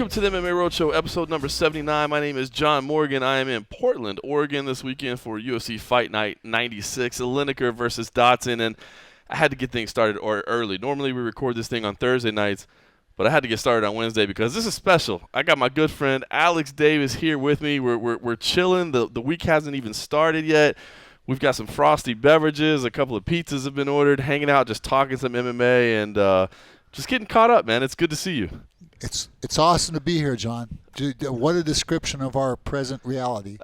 Welcome to the MMA Roadshow, episode number 79. My name is John Morgan. I am in Portland, Oregon this weekend for UFC Fight Night 96, Lineker versus Dotson, and I had to get things started early. Normally we record this thing on Thursday nights, but I had to get started on Wednesday because this is special. I got my good friend Alex Davis here with me. We're chilling. The week hasn't even started yet. We've got some frosty beverages, a couple of pizzas have been ordered, hanging out, just talking some MMA, and just getting caught up, man. It's good to see you. It's awesome to be here, John. What a description of our present reality.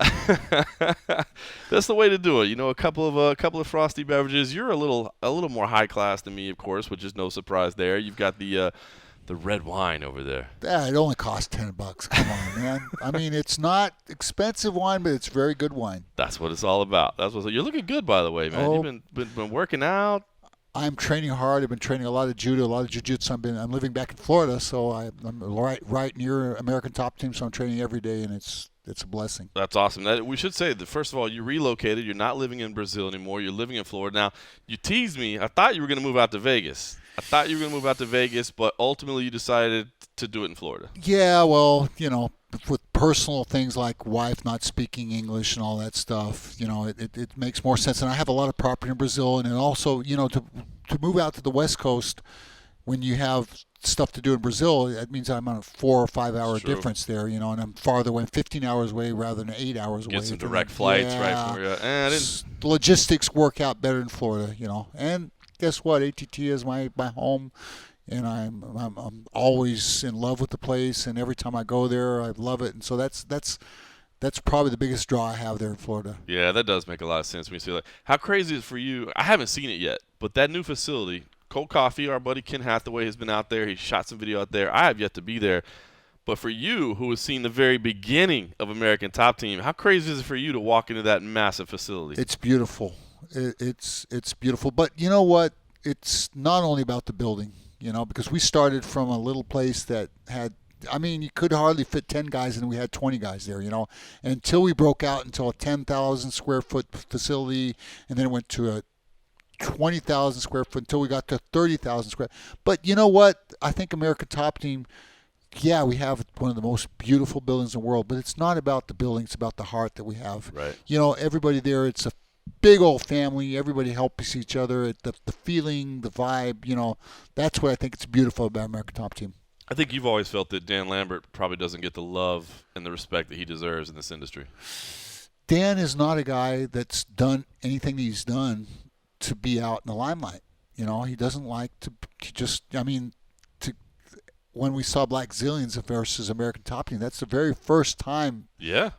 That's the way to do it. You know, a couple of frosty beverages. You're a little more high class than me, of course, which is no surprise there. You've got the red wine over there. Yeah, it only costs $10. Come on, man. I mean, it's not expensive wine, but it's very good wine. That's what it's all about. You're looking good, by the way, man. You've been working out. I'm training hard. I've been training a lot of judo, a lot of jiu-jitsu. I'm living back in Florida, so I'm right near American Top Team, so I'm training every day, and it's a blessing. That's awesome. We should say that, first of all, you relocated. You're not living in Brazil anymore. You're living in Florida. Now, you teased me. I thought you were going to move out to Vegas. But ultimately you decided to do it in Florida. Yeah, well, you know, with personal things like wife not speaking English and all that stuff, you know, it makes more sense. And I have a lot of property in Brazil, and then also, you know, to move out to the West Coast when you have stuff to do in Brazil, that means I'm on a 4 or 5 hour difference there, you know, and I'm farther away, 15 hours away rather than 8 hours away. Get some direct flights right from where logistics work out better in Florida, you know. And guess what? ATT is my home. And I'm always in love with the place, and every time I go there, I love it. And so that's probably the biggest draw I have there in Florida. Yeah, that does make a lot of sense when you see that. How crazy is it for you? I haven't seen it yet, but that new facility, Cold Coffee, our buddy Ken Hathaway has been out there. He shot some video out there. I have yet to be there. But for you, who has seen the very beginning of American Top Team, how crazy is it for you to walk into that massive facility? It's beautiful. It's beautiful. But you know what? It's not only about the building. You know, because we started from a little place that had, I mean, you could hardly fit 10 guys, and we had 20 guys there, you know, until we broke out into a 10,000 square foot facility, and then it went to a 20,000 square foot until we got to 30,000 square. But you know what? I think American Top Team, yeah, we have one of the most beautiful buildings in the world, but it's not about the building. It's about the heart that we have. Right. You know, everybody there, it's a big old family. Everybody helps each other. The feeling, the vibe, you know, that's what I think it's beautiful about American Top Team. I think you've always felt that Dan Lambert probably doesn't get the love and the respect that he deserves in this industry. Dan is not a guy that's done anything he's done to be out in the limelight. You know, he doesn't like to just, I mean, when we saw Black Zillions versus American Top Team, that's the very first time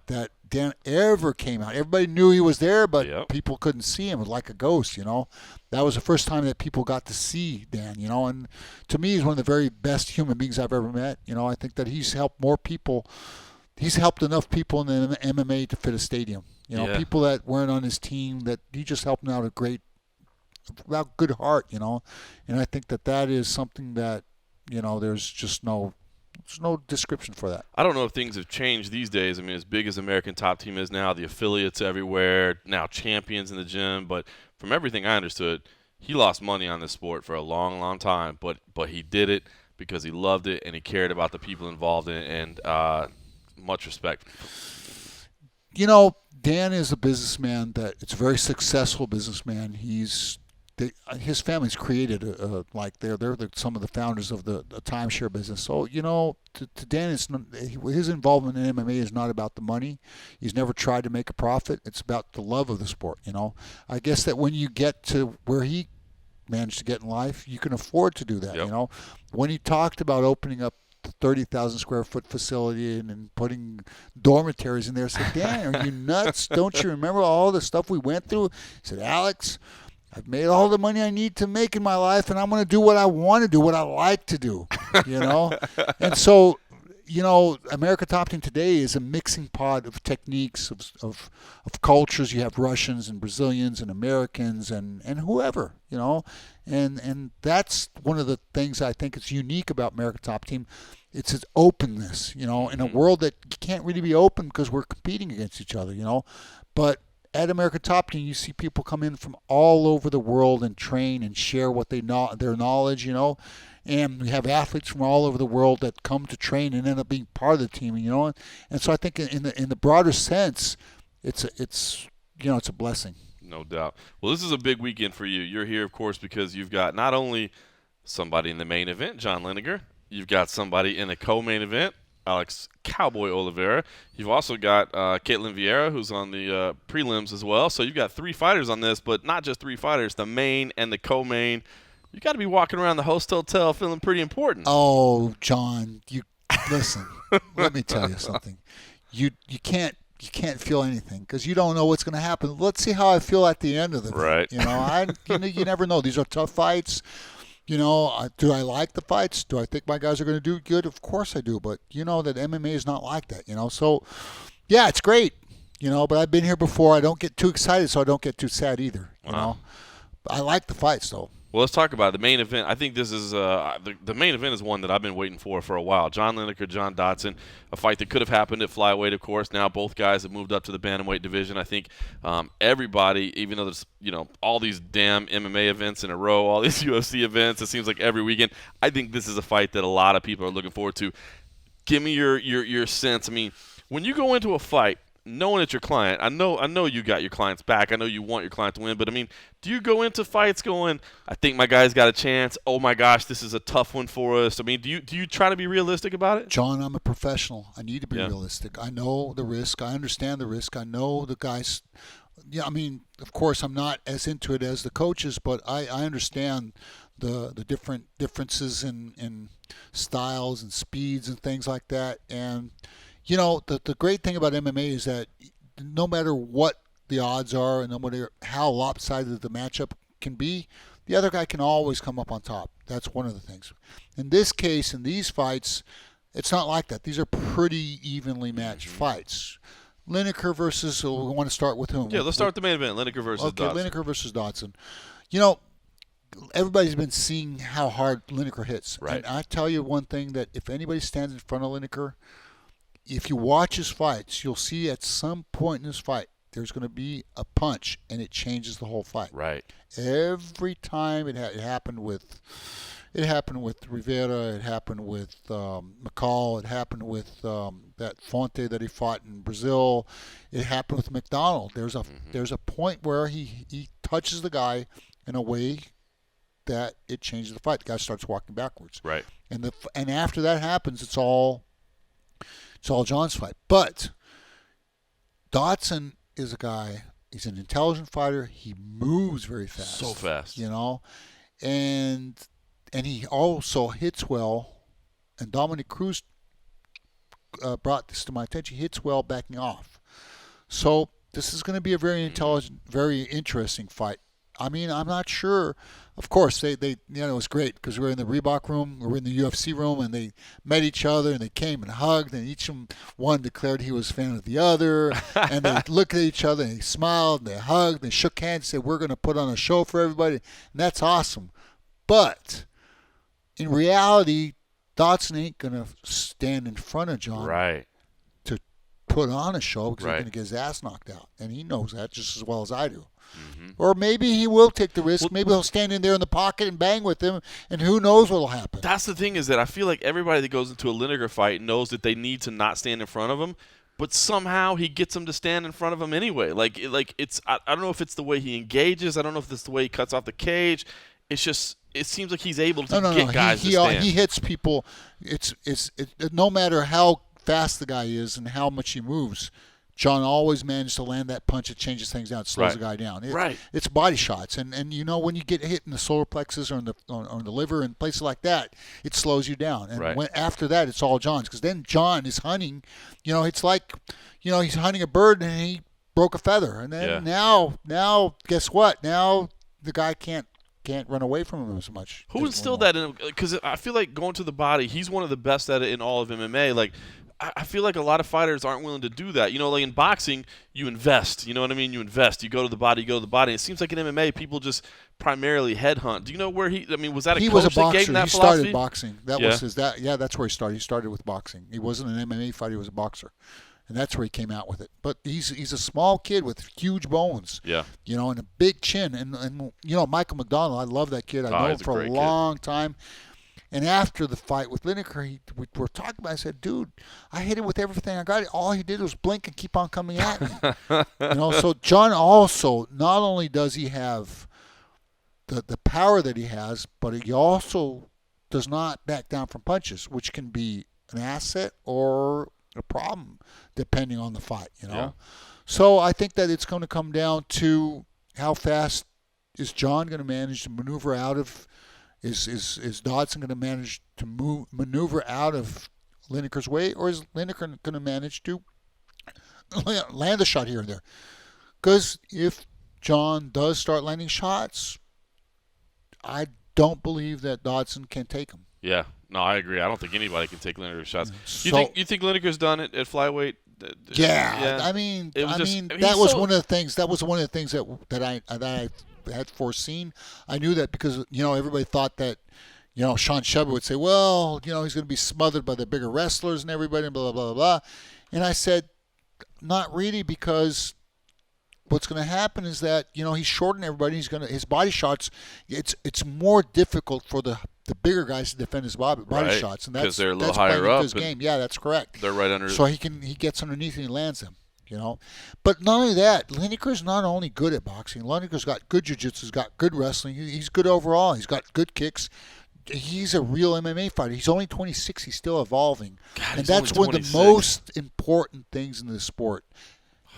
that Dan ever came out. Everybody knew he was there, but people couldn't see him. It was like a ghost, you know. That was the first time that people got to see Dan, you know. And to me, he's one of the very best human beings I've ever met. You know, I think that he's helped more people. He's helped enough people in the MMA to fit a stadium. You know, people that weren't on his team, that he just helped them out about good heart, you know. And I think that is something that, you know, there's no description for that. I don't know if things have changed these days. I mean, as big as American Top Team is now, the affiliates everywhere, now champions in the gym. But from everything I understood, he lost money on this sport for a long, long time. But he did it because he loved it and he cared about the people involved in it. And much respect. You know, Dan is a businessman it's a very successful businessman. His family's created they're some of the founders of the timeshare business. So, you know, to Dan, his involvement in MMA is not about the money. He's never tried to make a profit. It's about the love of the sport, you know. I guess that when you get to where he managed to get in life, you can afford to do that, you know. When he talked about opening up the 30,000 square foot facility and putting dormitories in there, I said, Dan, are you nuts? Don't you remember all the stuff we went through? He said, Alex, I've made all the money I need to make in my life, and I'm going to do what I want to do, what I like to do, you know? And so, you know, American Top Team today is a mixing pot of techniques, of cultures. You have Russians and Brazilians and Americans and whoever, you know? And that's one of the things I think is unique about American Top Team. It's its openness, you know, in a world that can't really be open because we're competing against each other, you know? But at American Top Team, you see people come in from all over the world and train and share what their knowledge, you know. and we have athletes from all over the world that come to train and end up being part of the team. And so I think in the broader sense, it's a blessing. No doubt. Well, this is a big weekend for you. You're here, of course, because you've got not only somebody in the main event, John Lineker, you've got somebody in the co-main event, Alex Cowboy Oliveira. You've also got Caitlin Vieira, who's on the prelims as well. So you've got 3 fighters on this, but not just 3 fighters, the main and the co-main. You got to be walking around the host hotel feeling pretty important. Oh, John, you listen. Let me tell you something. You can't feel anything because you don't know what's going to happen. Let's see how I feel at the end of the right. You never know. These are tough fights. Do I like the fights? Do I think my guys are going to do good? Of course I do. But you know that MMA is not like that. So yeah, it's great. But I've been here before. I don't get too excited, so I don't get too sad either. Wow. But I like the fights though. Well, let's talk about the main event. I think this is the main event is one that I've been waiting for a while. John Lineker, John Dodson, a fight that could have happened at flyweight, of course. Now both guys have moved up to the bantamweight division. I think everybody, even though there's all these damn MMA events in a row, all these UFC events, it seems like every weekend. I think this is a fight that a lot of people are looking forward to. Give me your sense. I mean, when you go into a fight, knowing it's your client, I know you got your client's back. I know you want your client to win, but I mean, do you go into fights going, I think my guy's got a chance. Oh my gosh, this is a tough one for us. I mean, do you try to be realistic about it? John, I'm a professional. I need to be realistic. I know the risk. I understand the risk. I know the guys. Yeah, I mean, of course, I'm not as into it as the coaches, but I understand the differences in styles and speeds and things like that. And the great thing about MMA is that no matter what the odds are and no matter how lopsided the matchup can be, the other guy can always come up on top. That's one of the things. In this case, in these fights, it's not like that. These are pretty evenly matched fights. Lineker versus, we want to start with whom? Yeah, let's start with the main event, Lineker versus Dodson. Lineker versus Dodson. Everybody's been seeing how hard Lineker hits. Right. And I tell you one thing, that if anybody stands in front of Lineker, if you watch his fights, you'll see at some point in his fight, there's going to be a punch, and it changes the whole fight. Right. Every time it happened with Rivera, it happened with McCall, it happened with that Fonte that he fought in Brazil, it happened with McDonald. There's a point where he touches the guy in a way that it changes the fight. The guy starts walking backwards. Right. And after that happens, it's all John's fight. But Dodson is a guy, he's an intelligent fighter. He moves very fast. So fast. And he also hits well. And Dominic Cruz brought this to my attention. He hits well backing off. So this is going to be a very intelligent, very interesting fight. I mean, I'm not sure. Of course, they it was great because we were in the Reebok room, we were in the UFC room, and they met each other, and they came and hugged, and each one declared he was a fan of the other, and they looked at each other, and they smiled, and they hugged, and they shook hands, and said, we're going to put on a show for everybody, and that's awesome. But in reality, Dodson ain't going to stand in front of John to put on a show because he's going to get his ass knocked out, and he knows that just as well as I do. Mm-hmm. Or maybe he will take the risk. Maybe he'll stand in there in the pocket and bang with him, and who knows what will happen. That's the thing, is that I feel like everybody that goes into a Lineker fight knows that they need to not stand in front of him, but somehow he gets them to stand in front of him anyway. Like it's I don't know if it's the way he engages. I don't know if it's the way he cuts off the cage. It's just it seems like he's able to get guys to stand. He hits people. No matter how fast the guy is and how much he moves, John always managed to land that punch that changes things out, slows the guy down. It's body shots, and when you get hit in the solar plexus or on the liver and places like that, it slows you down. And after that, it's all John's, because then John is hunting. It's like he's hunting a bird and he broke a feather, and then now guess what? Now the guy can't run away from him as much. Who instilled that in him? Because I feel like going to the body, he's one of the best at it in all of MMA. Like, I feel like a lot of fighters aren't willing to do that. Like in boxing, you invest. You know what I mean? You invest. You go to the body. It seems like in MMA, people just primarily headhunt. Do you know where was that a coach that gave him that philosophy? He started boxing. That's where he started. He started with boxing. He wasn't an MMA fighter. He was a boxer. And that's where he came out with it. But he's a small kid with huge bones. Yeah. And a big chin. And Michael McDonald, I love that kid. I know him for a long time. And after the fight with Lineker, we were talking about it. I said, dude, I hit him with everything I got. All he did was blink and keep on coming at me. So John also, not only does he have the power that he has, but he also does not back down from punches, which can be an asset or a problem depending on the fight, Yeah. So I think that it's going to come down to how fast is John going to manage to maneuver out of, is Dodson going to manage to maneuver out of Lineker's way, or is Lineker going to manage to land a shot here and there? Because if John does start landing shots, I don't believe that Dodson can take him. Yeah. No, I agree. I don't think anybody can take Lineker's shots. So, you think Lineker's done it at flyweight? Yeah. I mean, that was one of the things. That was one of the things that I had foreseen. I knew that because everybody thought that Sean Shelby would say, well, he's going to be smothered by the bigger wrestlers and everybody, blah blah blah blah. And I said, not really, because what's going to happen is that he's shorting everybody. His body shots. It's more difficult for the bigger guys to defend his body shots, and that's they're a little that's higher playing into up. his game. Yeah, that's correct. They're right under. So he gets underneath and he lands them. But not only that, Lineker's not only good at boxing. Lineker's got good jiu-jitsu. He's got good wrestling. He's good overall. He's got good kicks. He's a real MMA fighter. He's only 26. He's still eevolving, God, and that's one of the most important things in the sport.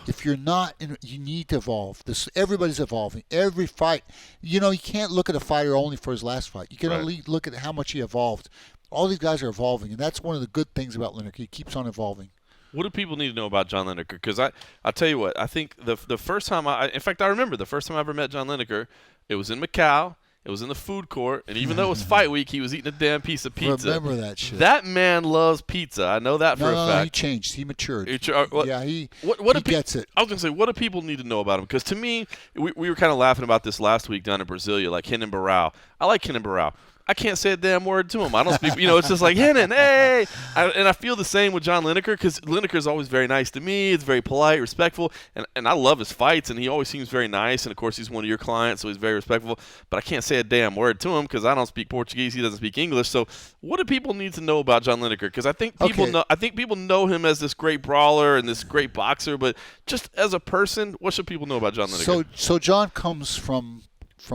If you're not, you need to evolve. Everybody's evolving. Every fight, you can't look at a fighter only for his last fight. You can only look at how much he evolved. All these guys are evolving, and that's one of the good things about Lineker. He keeps on evolving. What do people need to know about John Lineker? Because I'll tell you what, I think the first time I remember the first time I ever met John Lineker, it was in Macau. It was in the food court, and even though it was fight week, he was eating a damn piece of pizza. Remember that shit. That man loves pizza. I know that for a fact. No, he changed. He matured. He gets it. I was going to say, what do people need to know about him? Because to me, we were kind of laughing about this last week down in Brasilia, like Renan Barão. I like Renan Barão. I can't say a damn word to him. I don't speak, it's just like, Renan, hey. And I feel the same with John Lineker, because Lineker is always very nice to me. It's very polite, respectful, and I love his fights, and he always seems very nice. And, of course, he's one of your clients, so he's very respectful. But I can't say a damn word to him because I don't speak Portuguese. He doesn't speak English. So what do people need to know about John Lineker? Because I think people know him as this great brawler and this great boxer, but just as a person, what should people know about John Lineker? So John comes from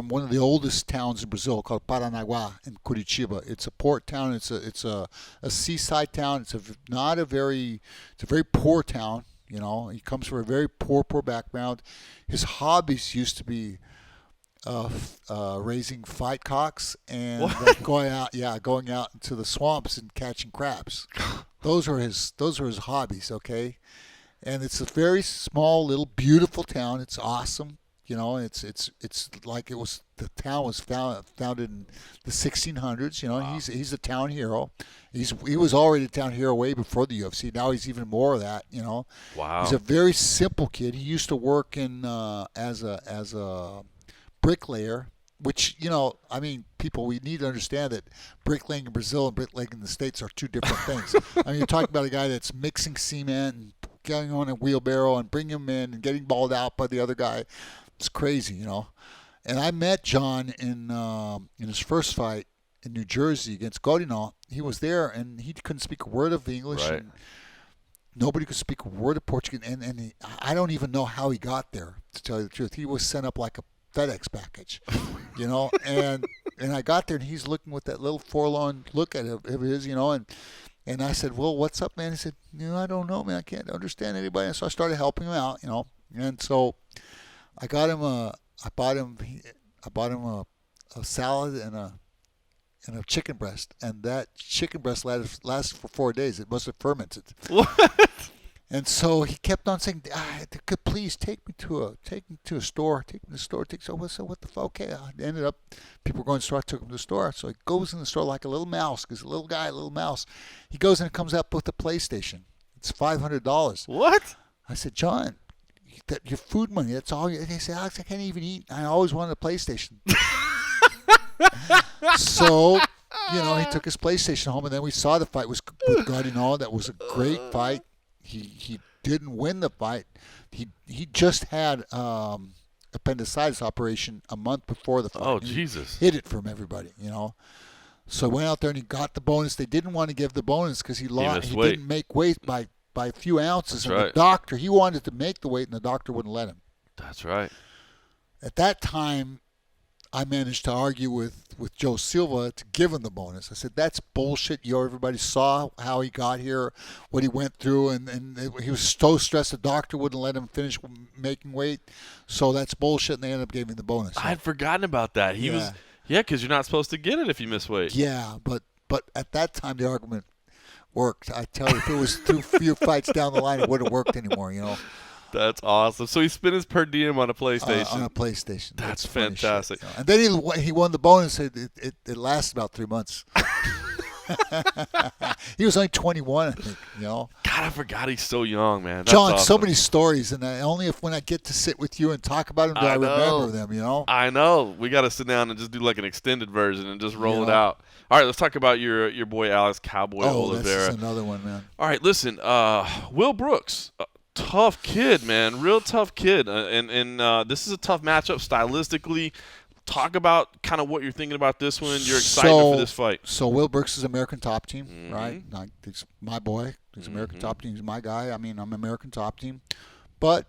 one of the oldest towns in Brazil called Paranaguá in Curitiba. It's a port town. It's a seaside town. It's a very poor town. He comes from a very poor background. His hobbies used to be raising fight cocks and going out into the swamps and catching crabs. Those are his hobbies. Okay, and it's a very small, little, beautiful town. It's awesome. It's like the town was founded in the 1600s. Wow. He's a town hero. He was already a town hero way before the UFC. Now he's even more of that. Wow. He's a very simple kid. He used to work in as a bricklayer, which people, we need to understand that bricklaying in Brazil and bricklaying in the States are two different things. You're talking about a guy that's mixing cement and going on a wheelbarrow and bringing him in and getting balled out by the other guy. It's crazy, And I met John in his first fight in New Jersey against Godinot. He was there, and he couldn't speak a word of English. Right. And nobody could speak a word of Portuguese. And I don't even know how he got there, to tell you the truth. He was sent up like a FedEx package, And I got there, and he's looking with that little forlorn look at his, And I said, well, what's up, man? He said, I don't know, man. I can't understand anybody. And so I started helping him out, And so I bought him a salad and a chicken breast, and that chicken breast lasted for 4 days. It must have fermented. What? And so he kept on saying, "Please take me to a store. Take me to the store." So what the fuck? Okay, I ended up, people were going to the store. I took him to the store. So he goes in the store like a little mouse, because a little guy, a little mouse. He goes and comes up with a PlayStation. It's $500. What? I said, John, your food money, that's all. They said, Alex, I can't even eat. I always wanted a PlayStation. So, he took his PlayStation home, and then we saw the fight with Godinot. That was a great fight. He didn't win the fight. He just had appendicitis operation a month before the fight. Oh, Jesus. Hid it from everybody, So he went out there and he got the bonus. They didn't want to give the bonus because he missed He weight. didn't make weight by a few ounces. That's And right. the doctor, he wanted to make the weight, and the doctor wouldn't let him. That's right. At that time, I managed to argue with Joe Silva to give him the bonus. I said, that's bullshit. Everybody saw how he got here, what he went through, and he was so stressed the doctor wouldn't let him finish making weight. So that's bullshit, and they ended up giving him the bonus. I had forgotten about that. He was, because you're not supposed to get it if you miss weight. Yeah, but at that time, the argument worked. I tell you, if it was too few fights down the line, it wouldn't have worked anymore, That's awesome. So he spent his per diem on a PlayStation. On a PlayStation. That's fantastic. Shit, And then he won the bonus. It lasted about 3 months. He was only 21, I think. God, I forgot he's so young, man. That's John, awesome. so many stories, and only when I get to sit with you and talk about them do I remember them. I know. We got to sit down and just do like an extended version and just roll it out. All right, let's talk about your boy Alex Cowboy Oliveira. That's another one, man. All right, listen. Will Brooks. Tough kid, man. Real tough kid. And this is a tough matchup stylistically. Talk about kind of what you're thinking about this one. You're excited for this fight. So Will Brooks is American top team, right? Like, he's my boy. He's American top team. He's my guy. I mean, I'm American top team. But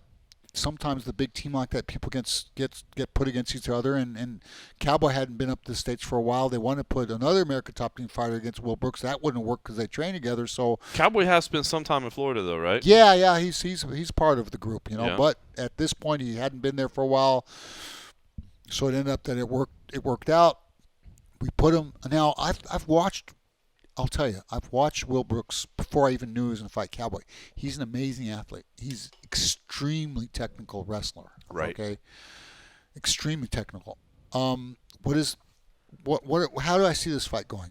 sometimes the big team like that, people get put against each other. And Cowboy hadn't been up to the States for a while. They want to put another American top team fighter against Will Brooks. That wouldn't work because they train together. So Cowboy has spent some time in Florida, though, right? Yeah. He's part of the group, Yeah. But at this point, he hadn't been there for a while. So it ended up that it worked out. We put him. Now I've watched. I'll tell you, I've watched Will Brooks before I even knew he was going to fight Cowboy. He's an amazing athlete. He's extremely technical wrestler. Right. Okay. Extremely technical. How do I see this fight going?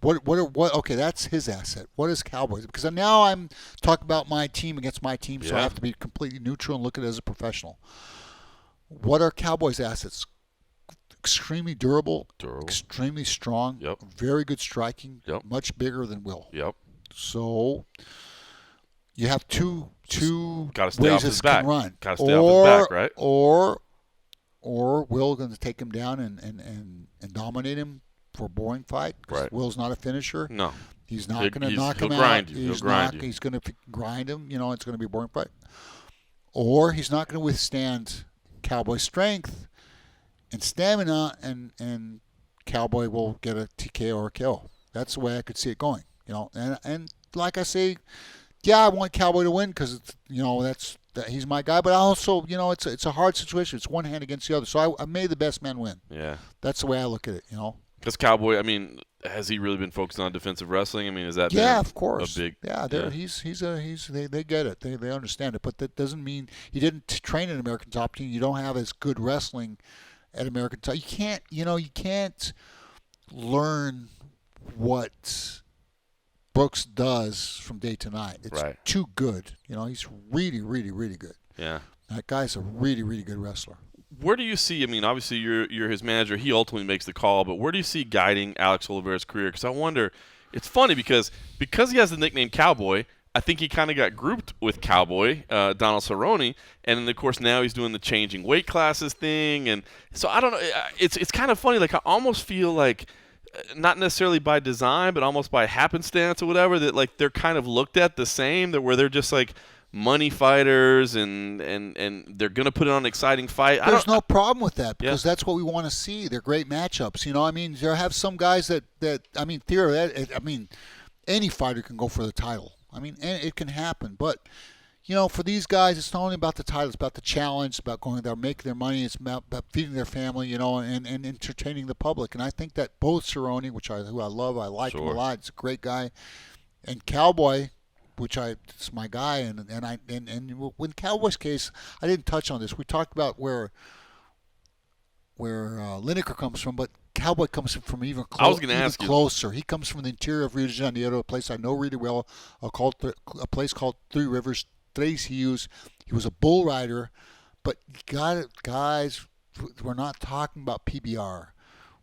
What? Okay, that's his asset. What is Cowboys? Because now I'm talking about my team against my team, so I have to be completely neutral and look at it as a professional. What are Cowboys' assets? Extremely durable, extremely strong, very good striking, much bigger than Will. So you have two ways this can run. Got to stay off his back, right? Or Will going to take him down and dominate him for a boring fight. Right. Will's not a finisher. No. He's not going to knock him out. He's going to grind him. It's going to be a boring fight. Or he's not going to withstand Cowboy strength and stamina, and Cowboy will get a TKO or a KO. That's the way I could see it going. And like I say, I want Cowboy to win because he's my guy. But also, it's a hard situation. It's one hand against the other. So I made the best man win. Yeah. That's the way I look at it. Because Cowboy, I mean, has he really been focused on defensive wrestling? I mean, is that of course a big? They get it. They understand it. But that doesn't mean he didn't train in American Top Team. You don't have as good wrestling at American Top. You can't learn what Brooks does from day to night. It's too good. He's really, really, really good. Yeah. That guy's a really, really good wrestler. Where do you see, I mean, obviously you're his manager. He ultimately makes the call, but where do you see guiding Alex Oliveira's career? Because I wonder, it's funny because he has the nickname Cowboy, I think he kind of got grouped with Cowboy, Donald Cerrone, and then, of course, now he's doing the changing weight classes thing. And so I don't know. It's kind of funny. Like, I almost feel like, not necessarily by design, but almost by happenstance or whatever, that, like, they're kind of looked at the same, where they're just, like, money fighters and they're going to put on an exciting fight. There's no problem with that because that's what we want to see. They're great matchups. I mean, there have some guys that I mean, theoretically, I mean, any fighter can go for the title. I mean, it can happen. But, for these guys, it's not only about the title. It's about the challenge. It's about going there, making their money. It's about feeding their family, and entertaining the public. And I think that both Cerrone, who I love, I like him a lot. He's a great guy. And Cowboy, it's my guy. And when Cowboy's case, I didn't touch on this. We talked about where Lineker comes from, but Cowboy comes from even closer. He comes from the interior of Rio de Janeiro, a place I know really well, a place called Three Rivers. He was a bull rider, but guys, we're not talking about PBR.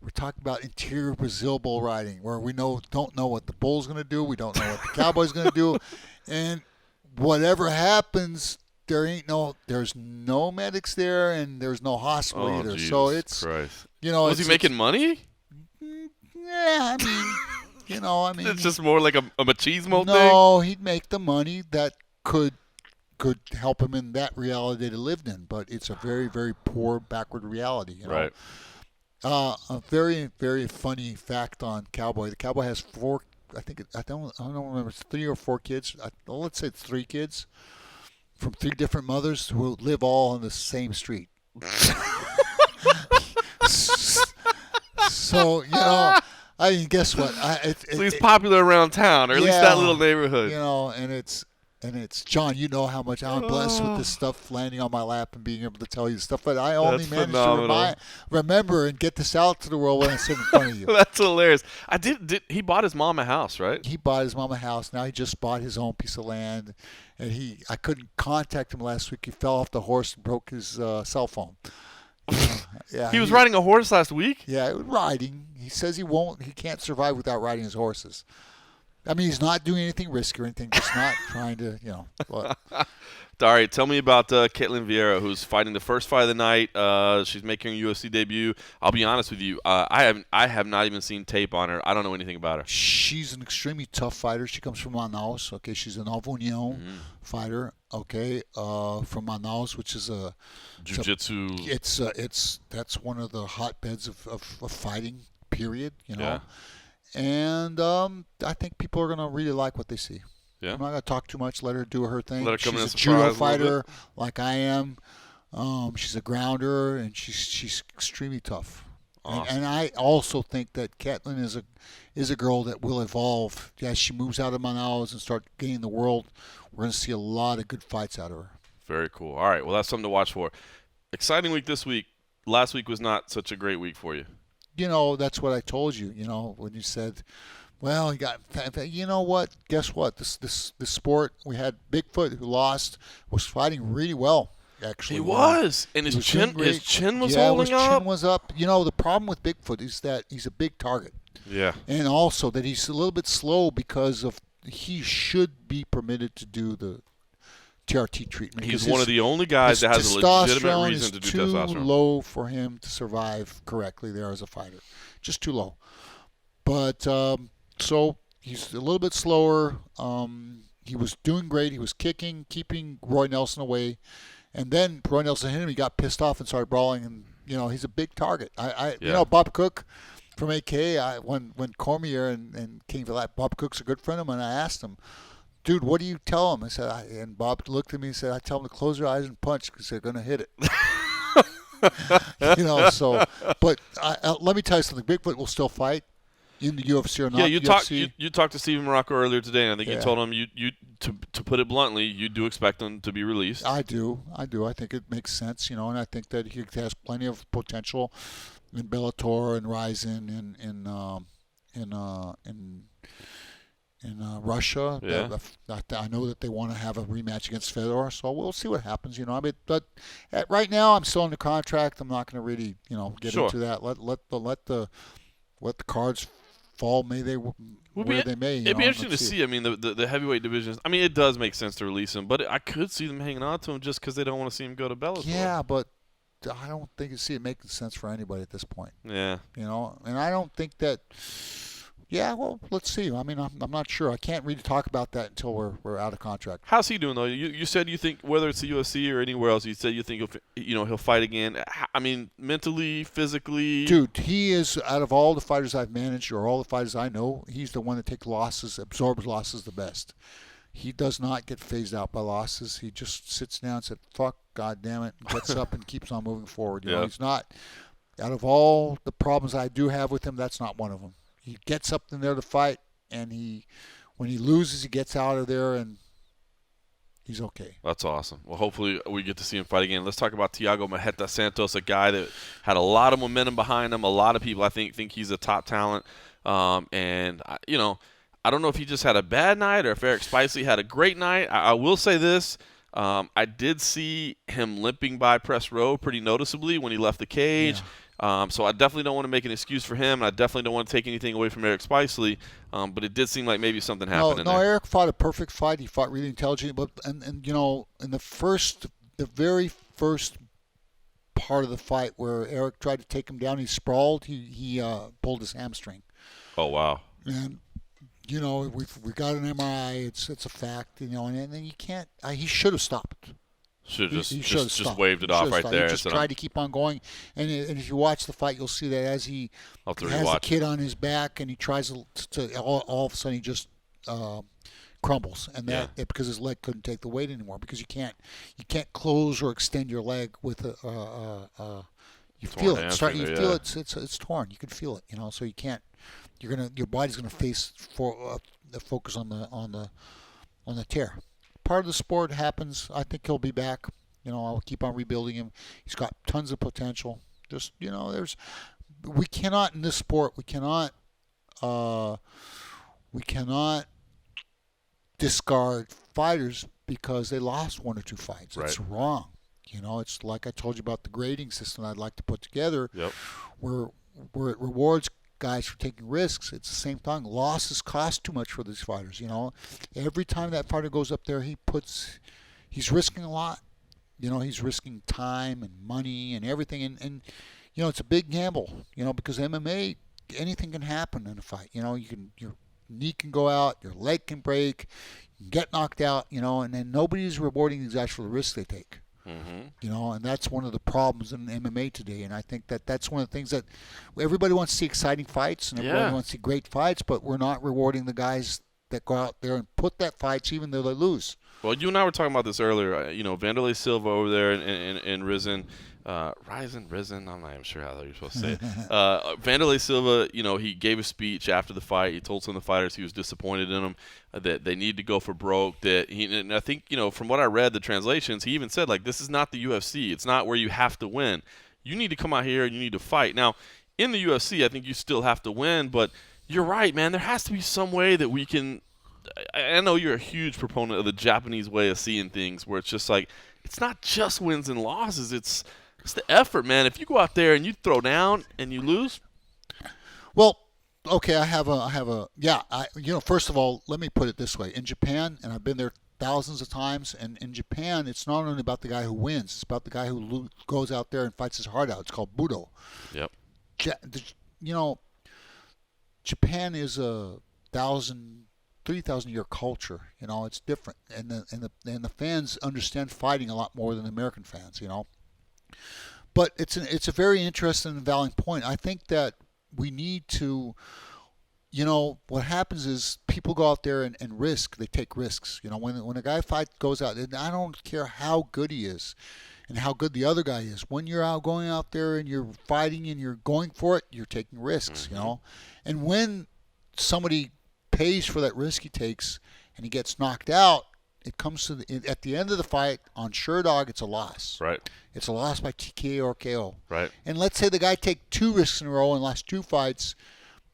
We're talking about interior Brazil bull riding, where we don't know what the bull's going to do. We don't know what the Cowboy's going to do, and whatever happens, there's no medics there, and there's no hospital either. So it's Christ. Was he making money? I mean, It's just more like a machismo thing. no, he'd make the money that could help him in that reality that he lived in, but it's a very, very poor, backward reality. Right. A very, very funny fact on Cowboy. The Cowboy has four. I don't remember. It's 3 or 4 kids. Let's say it's 3 kids from 3 different mothers who live all on the same street. So I mean, guess what? So he's popular around town, or at least that little neighborhood. And it's John. You know how much I'm blessed with this stuff landing on my lap and being able to tell you stuff, but I only managed to remember and get this out to the world when I sit in front of you. That's hilarious. He bought his mom a house, right? He bought his mom a house. Now he just bought his own piece of land, and I couldn't contact him last week. He fell off the horse and broke his cell phone. He was riding a horse last week? Yeah, riding. He says he can't survive without riding his horses. I mean, he's not doing anything risky or anything, just not trying to, But. All right, tell me about Ketlen Vieira, who's fighting the first fight of the night. She's making her UFC debut. I'll be honest with you, I have not even seen tape on her. I don't know anything about her. She's an extremely tough fighter. She comes from Manaus. Okay, she's an Novo União fighter. Okay, from Manaus, which is a jiu-jitsu. That's one of the hotbeds of fighting. Period. Yeah. And I think people are gonna really like what they see. Yeah. I'm not gonna talk too much. Let her do her thing. Let her come she's in a judo fighter like I am. She's a grounder, and she's extremely tough. Awesome. And I also think that Ketlen is a girl that will evolve as she moves out of Manaus and start gaining the world. We're going to see a lot of good fights out of her. Very cool. All right, well, that's something to watch for. Exciting week this week. Last week was not such a great week for you. That's what I told you. When you said, well, you know what? Guess what? This sport, we had Bigfoot who lost, was fighting really well. Actually, he was, and his chin was holding up. Yeah, his chin was up. The problem with Bigfoot is that he's a big target. Yeah, and also that he's a little bit slow because he should be permitted to do the TRT treatment. He's one of the only guys that has a legitimate reason to do testosterone. It's too low for him to survive correctly there as a fighter. Just too low. But so he's a little bit slower. He was doing great. He was kicking, keeping Roy Nelson away. And then Roy Nelson hit him. He got pissed off and started brawling. And, he's a big target. Bob Cook from AK, when Cormier and King Villat, Bob Cook's a good friend of mine, I asked him, dude, what do you tell him? I said, and Bob looked at me and said, I tell them to close their eyes and punch because they're going to hit it. But let me tell you something. Bigfoot will still fight in the UFC or not. Yeah, you talked to Steven Marrocco earlier today, and I think you told him to put it bluntly, you do expect him to be released. I do. I think it makes sense, and I think that he has plenty of potential in Bellator and Ryzen in Russia. Yeah. I know that they want to have a rematch against Fedor, so we'll see what happens. But right now I'm still under contract. I'm not going to really get into that. Let the cards fall. May they they may. It'd be interesting to see. I mean, the heavyweight divisions. I mean, it does make sense to release him, but I could see them hanging on to him just because they don't want to see him go to Bellator. Yeah, but I don't think it making sense for anybody at this point. Yeah. And I don't think that. Yeah, well, let's see. I mean, I'm not sure. I can't really talk about that until we're out of contract. How's he doing though? You said you think whether it's the UFC or anywhere else, you said you think he'll fight again. I mean, mentally, physically. Dude, he is out of all the fighters I've managed or all the fighters I know, he's the one that takes losses, absorbs losses the best. He does not get phased out by losses. He just sits down and said, "Fuck, God damn it," and gets up and keeps on moving forward. He's not. Out of all the problems I do have with him, that's not one of them. He gets up in there to fight, and when he loses, he gets out of there, and he's okay. That's awesome. Well, hopefully we get to see him fight again. Let's talk about Thiago Marreta Santos, a guy that had a lot of momentum behind him. A lot of people, I think he's a top talent. And I don't know if he just had a bad night or if Eric Spicely had a great night. I will say this. I did see him limping by press row pretty noticeably when he left the cage. Yeah. So I definitely don't want to make an excuse for him, and I definitely don't want to take anything away from Eric Spicely. But it did seem like maybe something happened in there. No, Eric fought a perfect fight. He fought really intelligently. But in the very first part of the fight where Eric tried to take him down, he sprawled. He pulled his hamstring. Oh, wow. And we got an MRI. It's a fact. And then you can't. He should have stopped. Should have He should have just stopped. waved it off right there. He just tried to keep on going. And if you watch the fight, you'll see that as he I'll have to has the rewatch kid on his back and he tries to all of a sudden he just crumbles, and because his leg couldn't take the weight anymore, because you can't close or extend your leg with you feel it. Feel it's torn. You can feel it. So you can't. Your body's gonna focus on the tear. Part of the sport happens. I think he'll be back. I'll keep on rebuilding him. He's got tons of potential. Just we cannot in this sport. We cannot discard fighters because they lost one or two fights. Right. It's wrong. It's like I told you about the grading system I'd like to put together, where it rewards guys for taking risks. It's the same thing. Losses cost too much for these fighters. Every time that fighter goes up there, he's risking a lot. He's risking time and money and everything, and it's a big gamble. Because MMA, anything can happen in a fight. Your knee can go out, your leg can break, you can get knocked out. And then nobody's rewarding these guys for the risks they take. Mm-hmm. And that's one of the problems in MMA today. And I think that's one of the things that everybody wants to see exciting fights and everybody wants to see great fights, but we're not rewarding the guys that go out there and put that fights even though they lose. Well, you and I were talking about this earlier. Vanderlei Silva over there in Risen. Risen. I'm not even sure how you're supposed to say it. Vanderlei Silva, he gave a speech after the fight. He told some of the fighters he was disappointed in them, that they need to go for broke. And I think, from what I read, the translations, he even said, this is not the UFC. It's not where you have to win. You need to come out here and you need to fight. Now, in the UFC, I think you still have to win, but you're right, man. There has to be some way that we can – I know you're a huge proponent of the Japanese way of seeing things, where it's just it's not just wins and losses. It's the effort, man. If you go out there and you throw down and you lose. Well, okay, first of all, let me put it this way. In Japan, and I've been there thousands of times, and in Japan, it's not only about the guy who wins. It's about the guy who goes out there and fights his heart out. It's called Budo. Yep. Japan is a 3,000-year culture. It's different, and the fans understand fighting a lot more than American fans. But it's a very interesting and valid point. I think that we need to, what happens is people go out there and risk. They take risks. When a guy goes out, and I don't care how good he is and how good the other guy is. When you're going out there and you're fighting and you're going for it, you're taking risks. Mm-hmm. And when somebody pays for that risk he takes and he gets knocked out, it comes to at the end of the fight on Sherdog, it's a loss. Right. It's a loss by TKO or KO. Right. And let's say the guy take 2 risks in a row and lost 2 fights.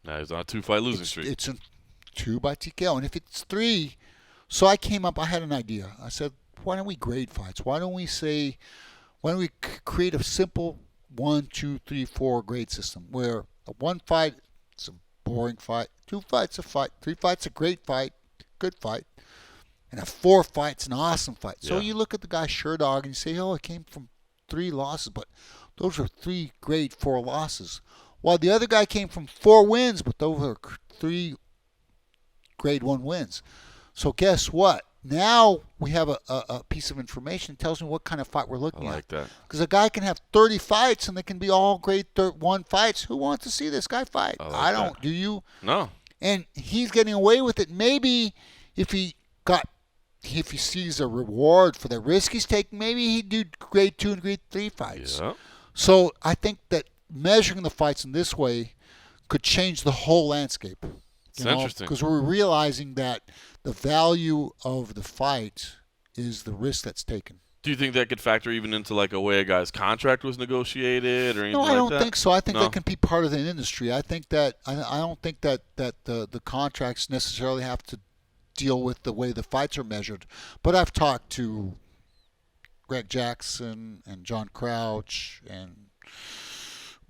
Now he's on a 2-fight losing streak. It's a 2 by TKO. And if it's 3, so I had an idea. I said, why don't we grade fights? Why don't we create a simple 1, 2, 3, 4 grade system where a 1 fight, it's a boring fight. 2 fights a fight. 3 fights a great fight, good fight. And a 4 fight's an awesome fight. So you look at the guy Sherdog and you say, it came from 3 losses, but those are 3 grade 4 losses. While the other guy came from 4 wins, but those are 3 grade 1 wins. So guess what? Now we have a piece of information that tells me what kind of fight we're looking at. I like that. Because a guy can have 30 fights and they can be all grade 1 fights. Who wants to see this guy fight? I don't. That. Do you? No. And he's getting away with it. Maybe if he sees a reward for the risk he's taking, maybe he'd do grade 2 and grade 3 fights. Yeah. So I think that measuring the fights in this way could change the whole landscape. It's interesting. Because we're realizing that the value of the fight is the risk that's taken. Do you think that could factor even into a way a guy's contract was negotiated or anything like that? No, I don't think so. I think that can be part of the industry. I think that I don't think that the contracts necessarily have to deal with the way the fights are measured. But I've talked to Greg Jackson and John Crouch and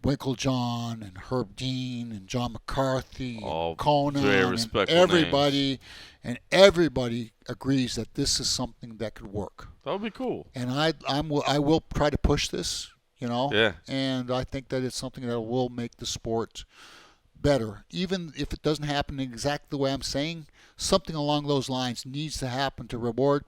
Winklejohn and Herb Dean and John McCarthy and Conan and everybody names. And everybody agrees that this is something that could work. That would be cool. And I will try to push this, Yeah. And I think that it's something that will make the sport better. Even if it doesn't happen exactly the way I'm saying, something along those lines needs to happen to reward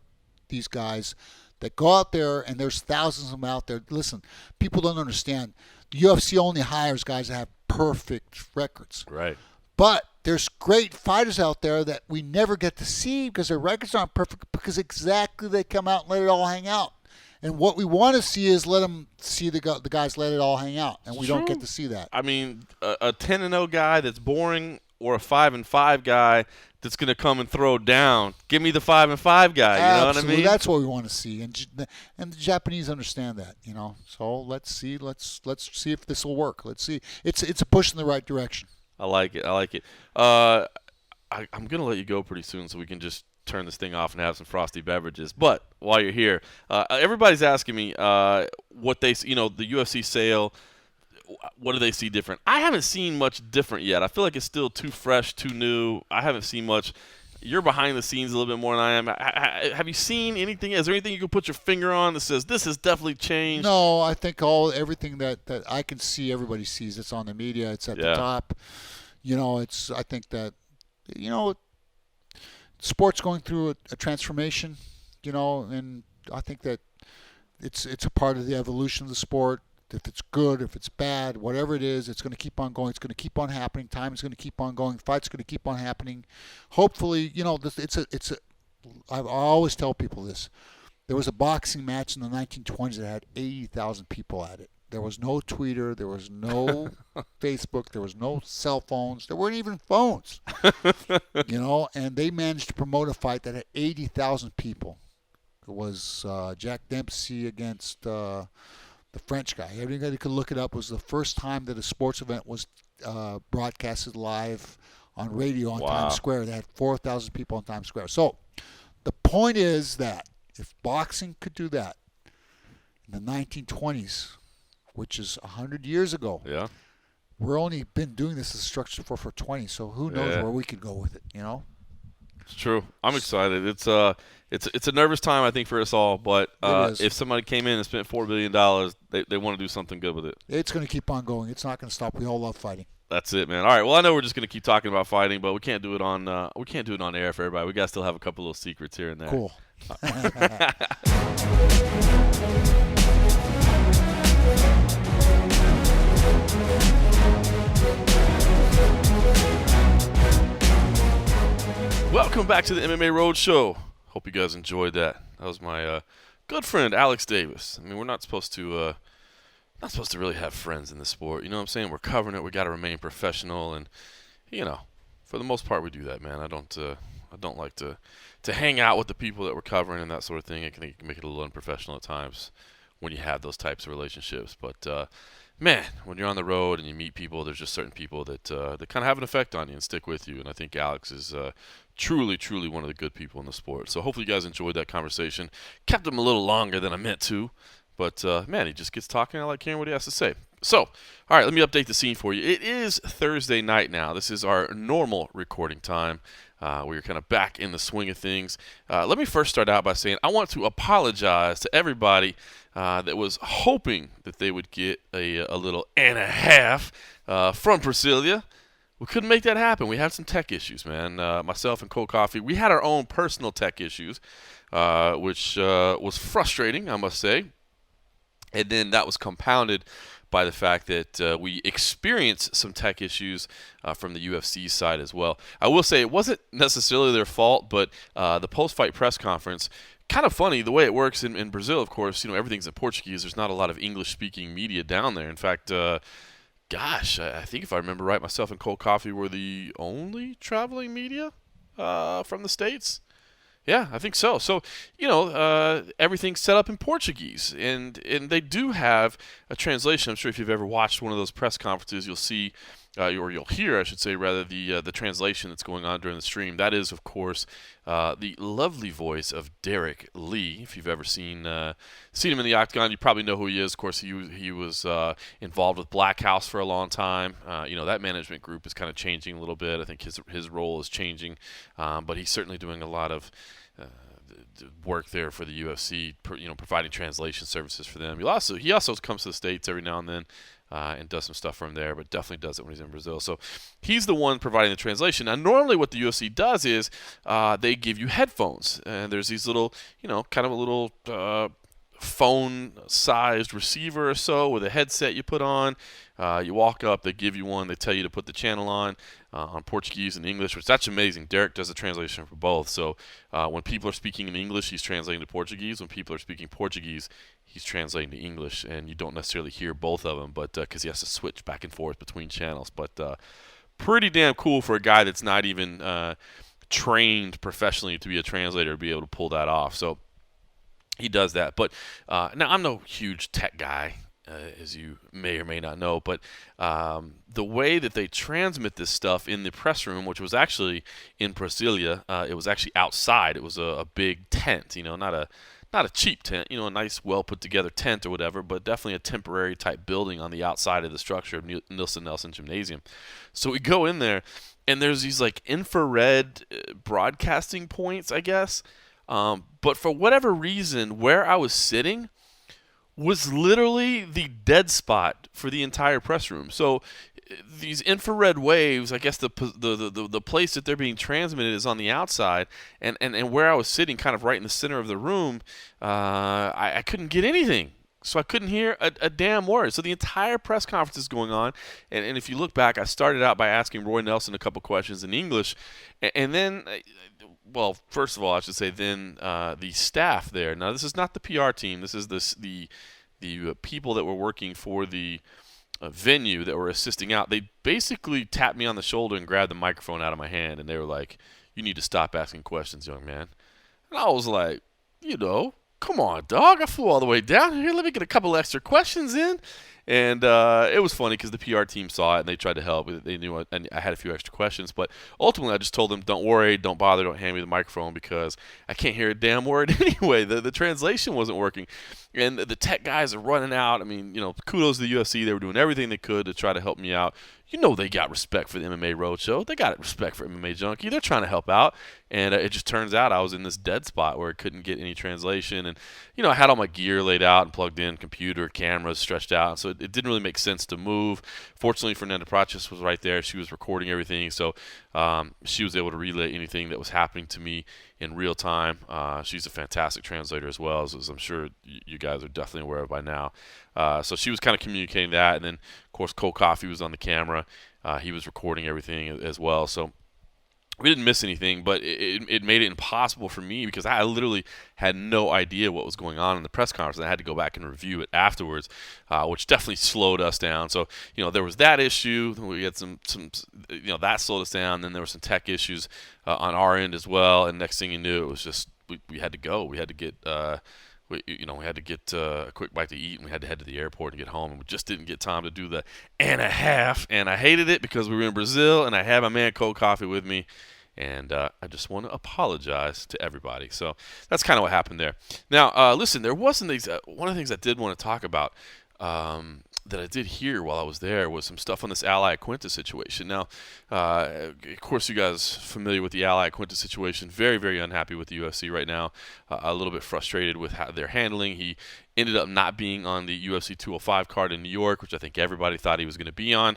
these guys that go out there, and there's thousands of them out there. Listen, people don't understand. The UFC only hires guys that have perfect records. Right. But there's great fighters out there that we never get to see because their records aren't perfect, because exactly they come out and let it all hang out. And what we want to see is let them see the guys let it all hang out, and we don't get to see that. I mean, a 10-0 guy that's boring, or a 5-5 guy that's going to come and throw down. Give me the 5-5 guy. You know what I mean? That's what we want to see, and the Japanese understand that. So let's see if this will work. Let's see. It's a push in the right direction. I like it. I'm going to let you go pretty soon so we can just turn this thing off and have some frosty beverages. But while you're here, everybody's asking me what they, the UFC sale, what do they see different? I haven't seen much different yet. I feel like it's still too fresh, too new. I haven't seen much. You're behind the scenes a little bit more than I am. Have you seen anything? Is there anything you can put your finger on that says this has definitely changed? No, I think everything that I can see, everybody sees. It's on the media. It's at the top. I think that, sport's going through a transformation, and I think that it's a part of the evolution of the sport. If it's good, if it's bad, whatever it is, it's going to keep on going. It's going to keep on happening. Time is going to keep on going. Fights going to keep on happening. Hopefully, I always tell people this. There was a boxing match in the 1920s that had 80,000 people at it. There was no Twitter. There was no Facebook. There was no cell phones. There weren't even phones. And they managed to promote a fight that had 80,000 people. It was Jack Dempsey against the French guy. Everybody could look it up. It was the first time that a sports event was broadcasted live on radio on Times Square. They had 4,000 people on Times Square. So the point is that if boxing could do that in the 1920s, which is 100 years ago, we're only been doing this as a structure for 20, so who knows where we could go with it, It's true. I'm excited. It's a nervous time, I think, for us all. But if somebody came in and spent $4 billion, they want to do something good with it. It's going to keep on going. It's not going to stop. We all love fighting. That's it, man. All right. Well, I know we're just going to keep talking about fighting, but we can't do it on air for everybody. We got to still have a couple little secrets here and there. Cool. Welcome back to the MMA Roadshow. Hope you guys enjoyed that. That was my good friend Alex Davis. I mean, we're not supposed to really have friends in this sport. You know what I'm saying? We're covering it. We got to remain professional, and for the most part, we do that, man. I don't like to hang out with the people that we're covering and that sort of thing. It can make it a little unprofessional at times when you have those types of relationships. But man, when you're on the road and you meet people, there's just certain people that kind of have an effect on you and stick with you. And I think Alex is truly, truly one of the good people in the sport. So hopefully you guys enjoyed that conversation. Kept him a little longer than I meant to. But, man, he just gets talking. I like hearing what he has to say. So, all right, let me update the scene for you. It is Thursday night now. This is our normal recording time. We're kind of back in the swing of things. Let me first start out by saying I want to apologize to everybody that was hoping that they would get a little and a half from Priscilla. We couldn't make that happen. We had some tech issues, man. Myself and Cold Coffee, we had our own personal tech issues, which was frustrating, I must say. And then that was compounded by the fact that we experienced some tech issues from the UFC side as well. I will say it wasn't necessarily their fault, but the post-fight press conference, kind of funny the way it works in Brazil, of course, everything's in Portuguese. There's not a lot of English-speaking media down there. In fact, I think if I remember right, myself and Cold Coffee were the only traveling media from the States. Yeah, I think so. So, everything's set up in Portuguese, and they do have a translation. I'm sure if you've ever watched one of those press conferences, you'll see, or you'll hear, I should say, rather, the translation that's going on during the stream. That is, of course, the lovely voice of Derek Lee. If you've ever seen him in the Octagon, you probably know who he is. Of course, he was involved with Black House for a long time. That management group is kind of changing a little bit. I think his role is changing, but he's certainly doing a lot of work there for the UFC, providing translation services for them. He also comes to the States every now and then and does some stuff from there, but definitely does it when he's in Brazil. So he's the one providing the translation. Now, normally what the UFC does is they give you headphones, and there's these little, kind of a little phone-sized receiver or so with a headset you put on. You walk up, they give you one, they tell you to put the channel on Portuguese and English, which that's amazing. Derek does the translation for both. So when people are speaking in English, he's translating to Portuguese. When people are speaking Portuguese, he's translating to English, and you don't necessarily hear both of them, but because he has to switch back and forth between channels. But pretty damn cool for a guy that's not even trained professionally to be a translator to be able to pull that off. So he does that. But now I'm no huge tech guy, as you may or may not know, but the way that they transmit this stuff in the press room, which was actually in Brasilia, it was actually outside. It was a big tent, not a cheap tent, a nice, well put together tent or whatever, but definitely a temporary type building on the outside of the structure of Nilsson Nelson Gymnasium. So we go in there, and there's these like infrared broadcasting points, I guess. But for whatever reason, where I was sitting was literally the dead spot for the entire press room. So these infrared waves, I guess the place that they're being transmitted is on the outside, and where I was sitting, kind of right in the center of the room, I couldn't get anything. So I couldn't hear a damn word. So the entire press conference is going on, and if you look back, I started out by asking Roy Nelson a couple questions in English, and then, well, first of all, I should say, then the staff there. Now, this is not the PR team. This is the people that were working for the venue that were assisting out. They basically tapped me on the shoulder and grabbed the microphone out of my hand, and they were like, "You need to stop asking questions, young man." And I was like, come on, dog. I flew all the way down here. Let me get a couple extra questions in. And it was funny because the PR team saw it and they tried to help. They knew I had a few extra questions. But ultimately, I just told them, don't worry, don't bother, don't hand me the microphone because I can't hear a damn word anyway. The translation wasn't working. And the tech guys are running out. I mean, kudos to the UFC. They were doing everything they could to try to help me out. They got respect for the MMA Roadshow. They got respect for MMA Junkie. They're trying to help out. And it just turns out I was in this dead spot where I couldn't get any translation. And, I had all my gear laid out and plugged in, computer, cameras stretched out. So it didn't really make sense to move. Fortunately, Fernanda Praches was right there. She was recording everything. So she was able to relay anything that was happening to me in real time. She's a fantastic translator as well, as I'm sure you guys are definitely aware of by now. So she was kind of communicating that. And then, of course, Cole Coffey was on the camera. He was recording everything as well. So we didn't miss anything, but it made it impossible for me because I literally had no idea what was going on in the press conference. And I had to go back and review it afterwards, which definitely slowed us down. So, there was that issue. We had some that slowed us down. Then there were some tech issues on our end as well. And next thing you knew, it was just we had to go. We had to get we had to get a quick bite to eat, and we had to head to the airport and get home, and we just didn't get time to do the and a half, and I hated it because we were in Brazil, and I had my man Cole Coffey with me, and I just want to apologize to everybody. So that's kind of what happened there. Now, listen, there wasn't these, one of the things I did want to talk about that I did hear while I was there was some stuff on this Ally Quinta situation. Now, of course, you guys familiar with the Ally Quinta situation. Very, very unhappy with the UFC right now. A little bit frustrated with how they're handling. He ended up not being on the UFC 205 card in New York, which I think everybody thought he was going to be on.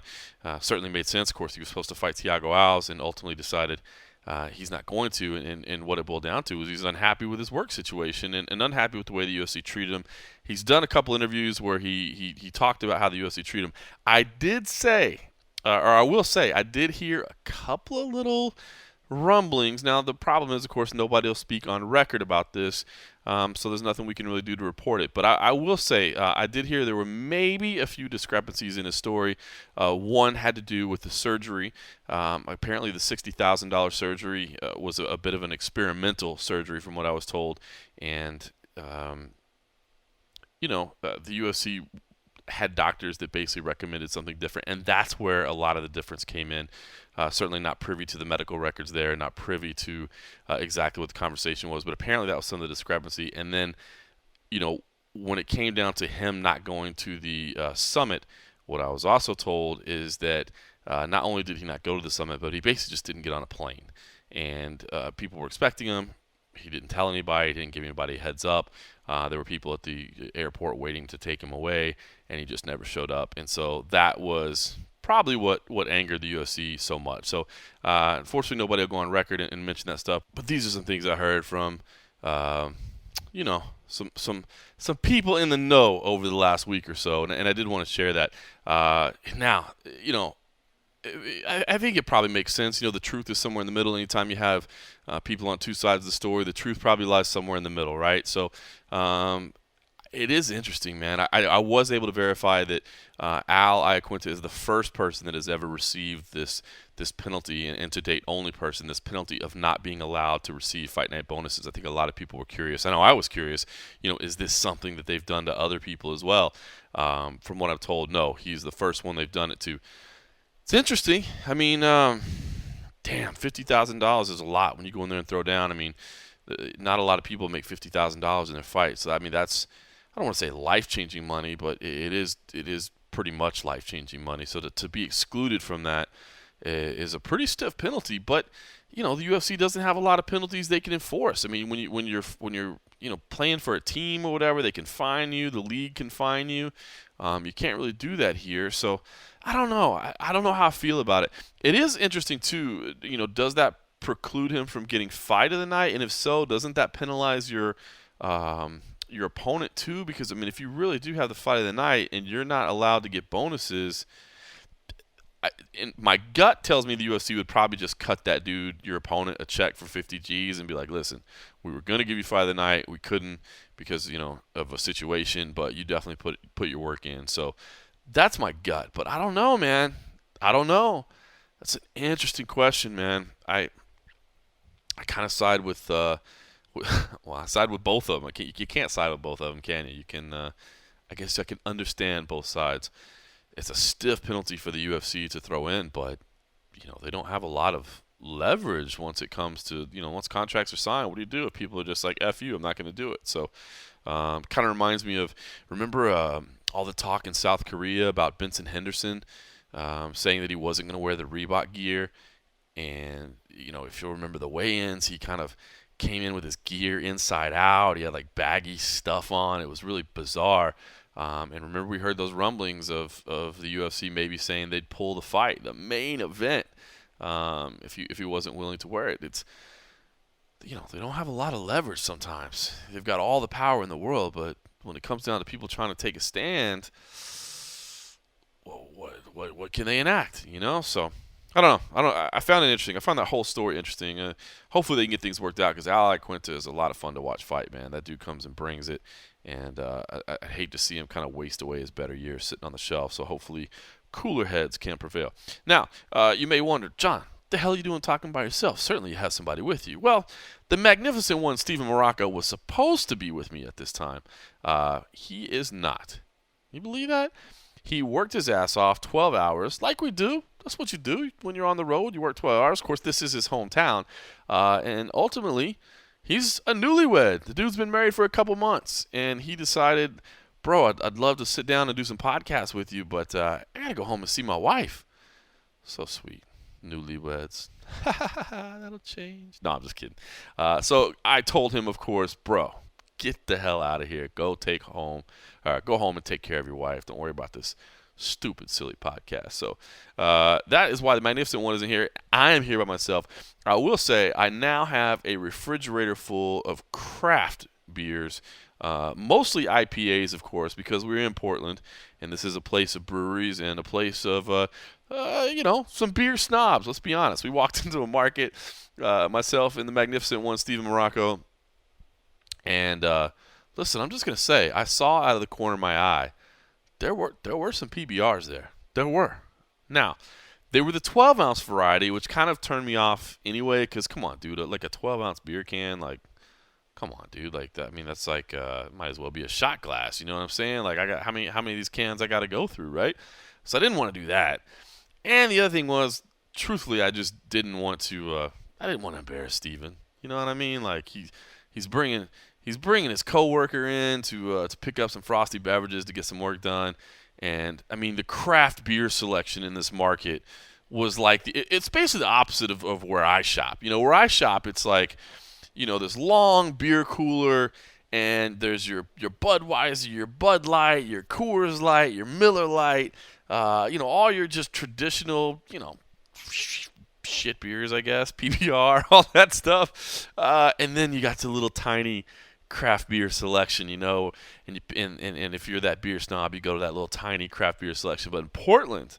Certainly made sense. Of course, he was supposed to fight Thiago Alves and ultimately decided he's not going to, and what it boiled down to was he's unhappy with his work situation and unhappy with the way the UFC treated him. He's done a couple interviews where he talked about how the UFC treated him. I did say, or I will say, I did hear a couple of little rumblings. Now, the problem is, of course, nobody will speak on record about this, so there's nothing we can really do to report it. But I will say, I did hear there were maybe a few discrepancies in his story. One had to do with the surgery. Apparently, the $60,000 surgery was a bit of an experimental surgery, from what I was told. And, the UFC had doctors that basically recommended something different, and that's where a lot of the difference came in. Certainly not privy to the medical records there, not privy to exactly what the conversation was, but apparently that was some of the discrepancy. And then, when it came down to him not going to the summit, what I was also told is that not only did he not go to the summit, but he basically just didn't get on a plane. And people were expecting him. he didn't tell anybody. He didn't give anybody a heads up. There were people at the airport waiting to take him away, and he just never showed up. And so that was probably what angered the UFC so much. So unfortunately, nobody will go on record and mention that stuff. But these are some things I heard from, some people in the know over the last week or so, and I did want to share that. Now, I think it probably makes sense. The truth is somewhere in the middle. Anytime you have people on two sides of the story, the truth probably lies somewhere in the middle, right? So it is interesting, man. I was able to verify that Al Iaquinta is the first person that has ever received this penalty, and to date only person, this penalty of not being allowed to receive Fight Night bonuses. I think a lot of people were curious. I know I was curious. Is this something that they've done to other people as well? From what I'm told, no. He's the first one they've done it to. It's interesting. I mean, damn, $50,000 is a lot when you go in there and throw down. I mean, not a lot of people make $50,000 in their fight. So, I mean, that's, I don't want to say life-changing money, but it is pretty much life-changing money. So to be excluded from that is a pretty stiff penalty. But, the UFC doesn't have a lot of penalties they can enforce. I mean, when you're playing for a team or whatever, they can fine you. The league can fine you. You can't really do that here. So I don't know. I don't know how I feel about it. It is interesting, too. Does that preclude him from getting fight of the night? And if so, doesn't that penalize your opponent, too? Because, I mean, if you really do have the fight of the night and you're not allowed to get bonuses, and my gut tells me the UFC would probably just cut that dude, your opponent, a check for 50 G's and be like, listen, we were going to give you fight of the night. We couldn't because, of a situation, but you definitely put your work in. So that's my gut. But I don't know, man. I don't know. That's an interesting question, man. I kind of side with I side with both of them. You can't side with both of them, can you? You can. I guess I can understand both sides. It's a stiff penalty for the UFC to throw in, but they don't have a lot of leverage once it comes to once contracts are signed. What do you do if people are just like, F you, I'm not going to do it? So kind of reminds me of, remember all the talk in South Korea about Benson Henderson saying that he wasn't going to wear the Reebok gear, and if you'll remember the weigh-ins, he kind of came in with his gear inside out. He had like baggy stuff on. It was really bizarre. And remember, we heard those rumblings of the UFC maybe saying they'd pull the fight, the main event, if he wasn't willing to wear it. It's they don't have a lot of leverage sometimes. They've got all the power in the world, but when it comes down to people trying to take a stand, well, what can they enact? So. I don't know. I found it interesting. I found that whole story interesting. Hopefully they can get things worked out, because Al Iaquinta is a lot of fun to watch fight, man. That dude comes and brings it, and I hate to see him kind of waste away his better years sitting on the shelf. So hopefully cooler heads can prevail. Now, you may wonder, John, what the hell are you doing talking by yourself? Certainly you have somebody with you. Well, the magnificent one, Steven Marrocco, was supposed to be with me at this time. He is not. You believe that? He worked his ass off 12 hours, like we do. That's what you do when you're on the road. You work 12 hours. Of course, this is his hometown. And ultimately, he's a newlywed. The dude's been married for a couple months. And he decided, bro, I'd love to sit down and do some podcasts with you, but I got to go home and see my wife. So sweet. Newlyweds. That'll change. No, I'm just kidding. So I told him, of course, bro, get the hell out of here. Go home and take care of your wife. Don't worry about this stupid, silly podcast. So that is why the Magnificent One isn't here. I am here by myself. I will say I now have a refrigerator full of craft beers, mostly IPAs, of course, because we're in Portland, and this is a place of breweries and a place of, some beer snobs. Let's be honest. We walked into a market, myself and the Magnificent One, Steven Marrocco, and listen, I'm just going to say, I saw out of the corner of my eye, there were some PBRs there. There were. Now, they were the 12-ounce variety, which kind of turned me off anyway, because, come on, dude, like a 12-ounce beer can, like, come on, dude, like that. I mean, that's like, might as well be a shot glass, you know what I'm saying? Like, I got how many of these cans I got to go through, right? So I didn't want to do that. And the other thing was, truthfully, I just didn't want to, I didn't want to embarrass Steven. You know what I mean? Like, he's bringing his coworker in to pick up some frosty beverages to get some work done, and I mean the craft beer selection in this market was like it's basically the opposite of where I shop. Where I shop, it's like this long beer cooler, and there's your Budweiser, your Bud Light, your Coors Light, your Miller Light, all your just traditional, shit beers, I guess, PBR, all that stuff. And then you got the little tiny craft beer selection, and if you're that beer snob, you go to that little tiny craft beer selection. But in Portland,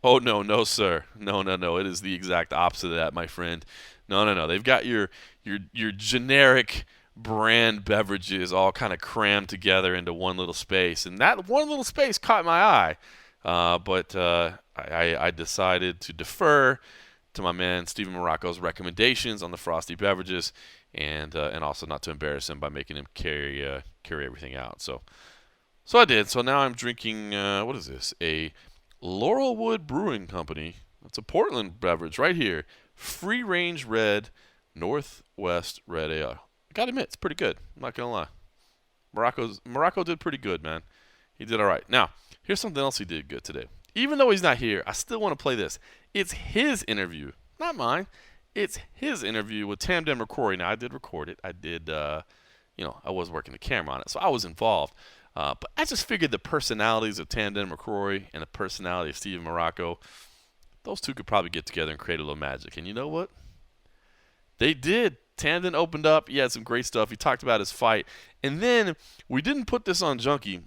oh, no, sir. No. It is the exact opposite of that, my friend. No. They've got your generic brand beverages all kind of crammed together into one little space. And that one little space caught my eye. But I decided to defer to my man Steven Marrocco's recommendations on the frosty beverages, and also not to embarrass him by making him carry everything out. So I did. So now I'm drinking, what is this? A Laurelwood Brewing Company. It's a Portland beverage right here. Free Range Red, Northwest Red Ale. I gotta admit, it's pretty good. I'm not gonna lie. Marrocco did pretty good, man. He did all right. Now, here's something else he did good today. Even though he's not here, I still want to play this. It's his interview, not mine. It's his interview with Tamdan McCrory. Now, I did record it. I did, I was working the camera on it, so I was involved. But I just figured the personalities of Tamdan McCrory and the personality of Steven Marrocco, those two could probably get together and create a little magic. And you know what? They did. Tamdan opened up. He had some great stuff. He talked about his fight. And then we didn't put this on Junkie,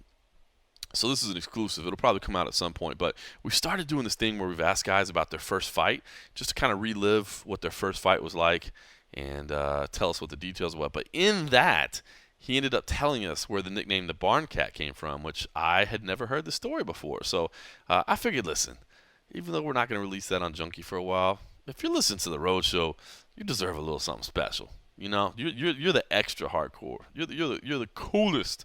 so this is an exclusive. It'll probably come out at some point. But we started doing this thing where we've asked guys about their first fight, just to kind of relive what their first fight was like and tell us what the details were. But in that, he ended up telling us where the nickname the Barn Cat came from, which I had never heard the story before. So I figured, listen, even though we're not going to release that on Junkie for a while, if you're listening to the Road Show, you deserve a little something special. You're the extra hardcore. You're the coolest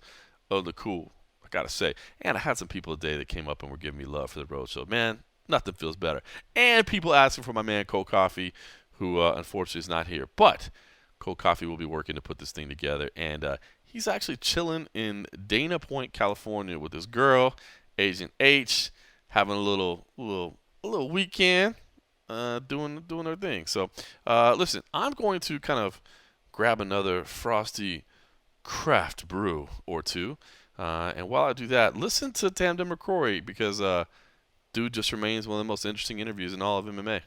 of the cool, I gotta say. And I had some people today that came up and were giving me love for the Road Show. Man, nothing feels better. And people asking for my man Cold Coffee, who unfortunately is not here. But Cold Coffee will be working to put this thing together, and he's actually chilling in Dana Point, California, with his girl, Agent H, having a little weekend, doing their thing. So, listen, I'm going to kind of grab another frosty craft brew or two, and while I do that, listen to Tamdan McCrory, because dude just remains one of the most interesting interviews in all of MMA.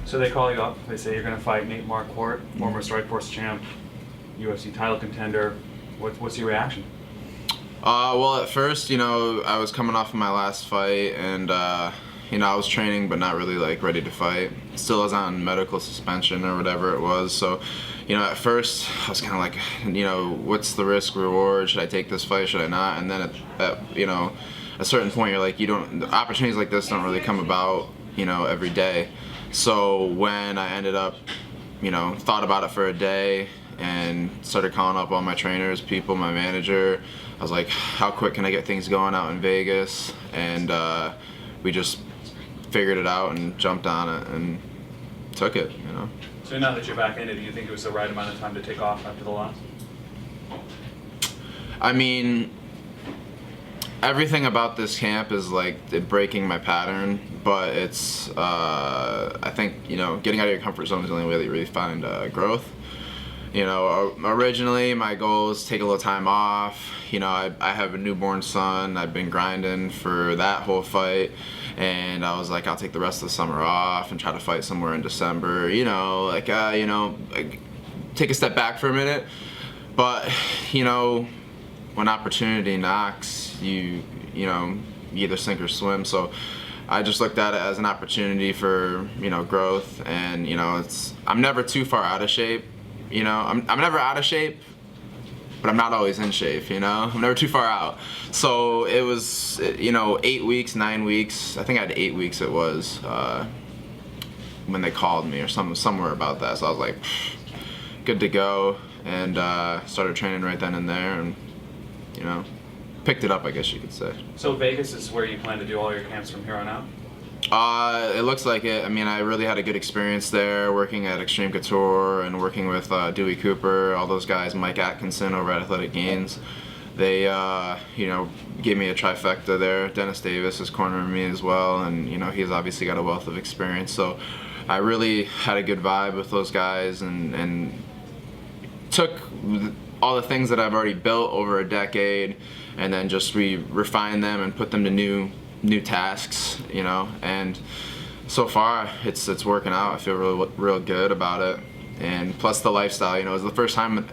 So they call you up, they say you're going to fight Nate Marquardt, former Strikeforce champ, UFC title contender. What's your reaction? Well, at first, I was coming off of my last fight, and I was training but not really ready to fight. Still was on medical suspension or whatever it was. So, at first I was kind of like, what's the risk reward? Should I take this fight? Should I not? And then at a certain point, you're like, opportunities like this don't really come about, every day. So when I ended up, thought about it for a day and started calling up all my trainers, people, my manager, I was like, how quick can I get things going out in Vegas? And we just figured it out and jumped on it and took it, So now that you're back in it, do you think it was the right amount of time to take off after the loss? I mean, everything about this camp is breaking my pattern, but it's, I think, getting out of your comfort zone is the only way that you really find growth. Originally my goal was to take a little time off. I have a newborn son. I've been grinding for that whole fight, and I was like, I'll take the rest of the summer off and try to fight somewhere in December. Take a step back for a minute. But when opportunity knocks, you either sink or swim. So I just looked at it as an opportunity for growth, and I'm never too far out of shape. I'm never out of shape, but I'm not always in shape, I'm never too far out. So it was, 8 weeks, 9 weeks, I think I had 8 weeks it was, when they called me or somewhere about that. So I was like, good to go, and started training right then and there, and, picked it up, I guess you could say. So Vegas is where you plan to do all your camps from here on out? It looks like it. I mean, I really had a good experience there, working at Extreme Couture and working with Dewey Cooper, all those guys, Mike Atkinson over at Athletic Gains. They, gave me a trifecta there. Dennis Davis is cornering me as well, and he's obviously got a wealth of experience. So I really had a good vibe with those guys, and took all the things that I've already built over a decade, and then just refined them and put them to new tasks, and so far it's working out. I feel real good about it, and plus the lifestyle. It's the first time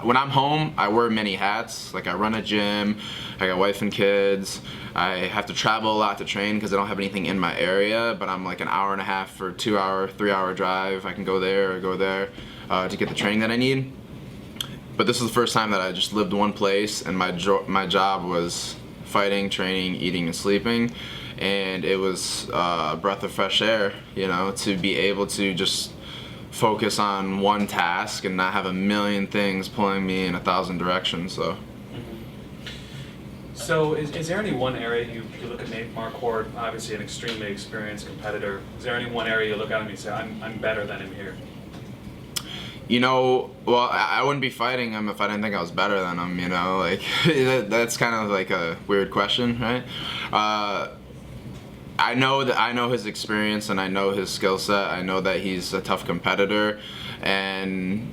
when I'm home I wear many hats. Like I run a gym, I got wife and kids, I have to travel a lot to train because I don't have anything in my area, but I'm like an hour and a half for 2-hour, 3-hour drive. I can go there or go there to get the training that I need. But this is the first time that I just lived one place, and my job was fighting, training, eating, and sleeping, and it was a breath of fresh air, to be able to just focus on one task and not have a million things pulling me in 1,000 directions. So is there any one area you look at Nate Marquardt, obviously an extremely experienced competitor, is there any one area you look at him and you say, I'm better than him here? Well, I wouldn't be fighting him if I didn't think I was better than him, like that's kind of like a weird question, right? I know his experience, and I know his skill set. I know that he's a tough competitor, and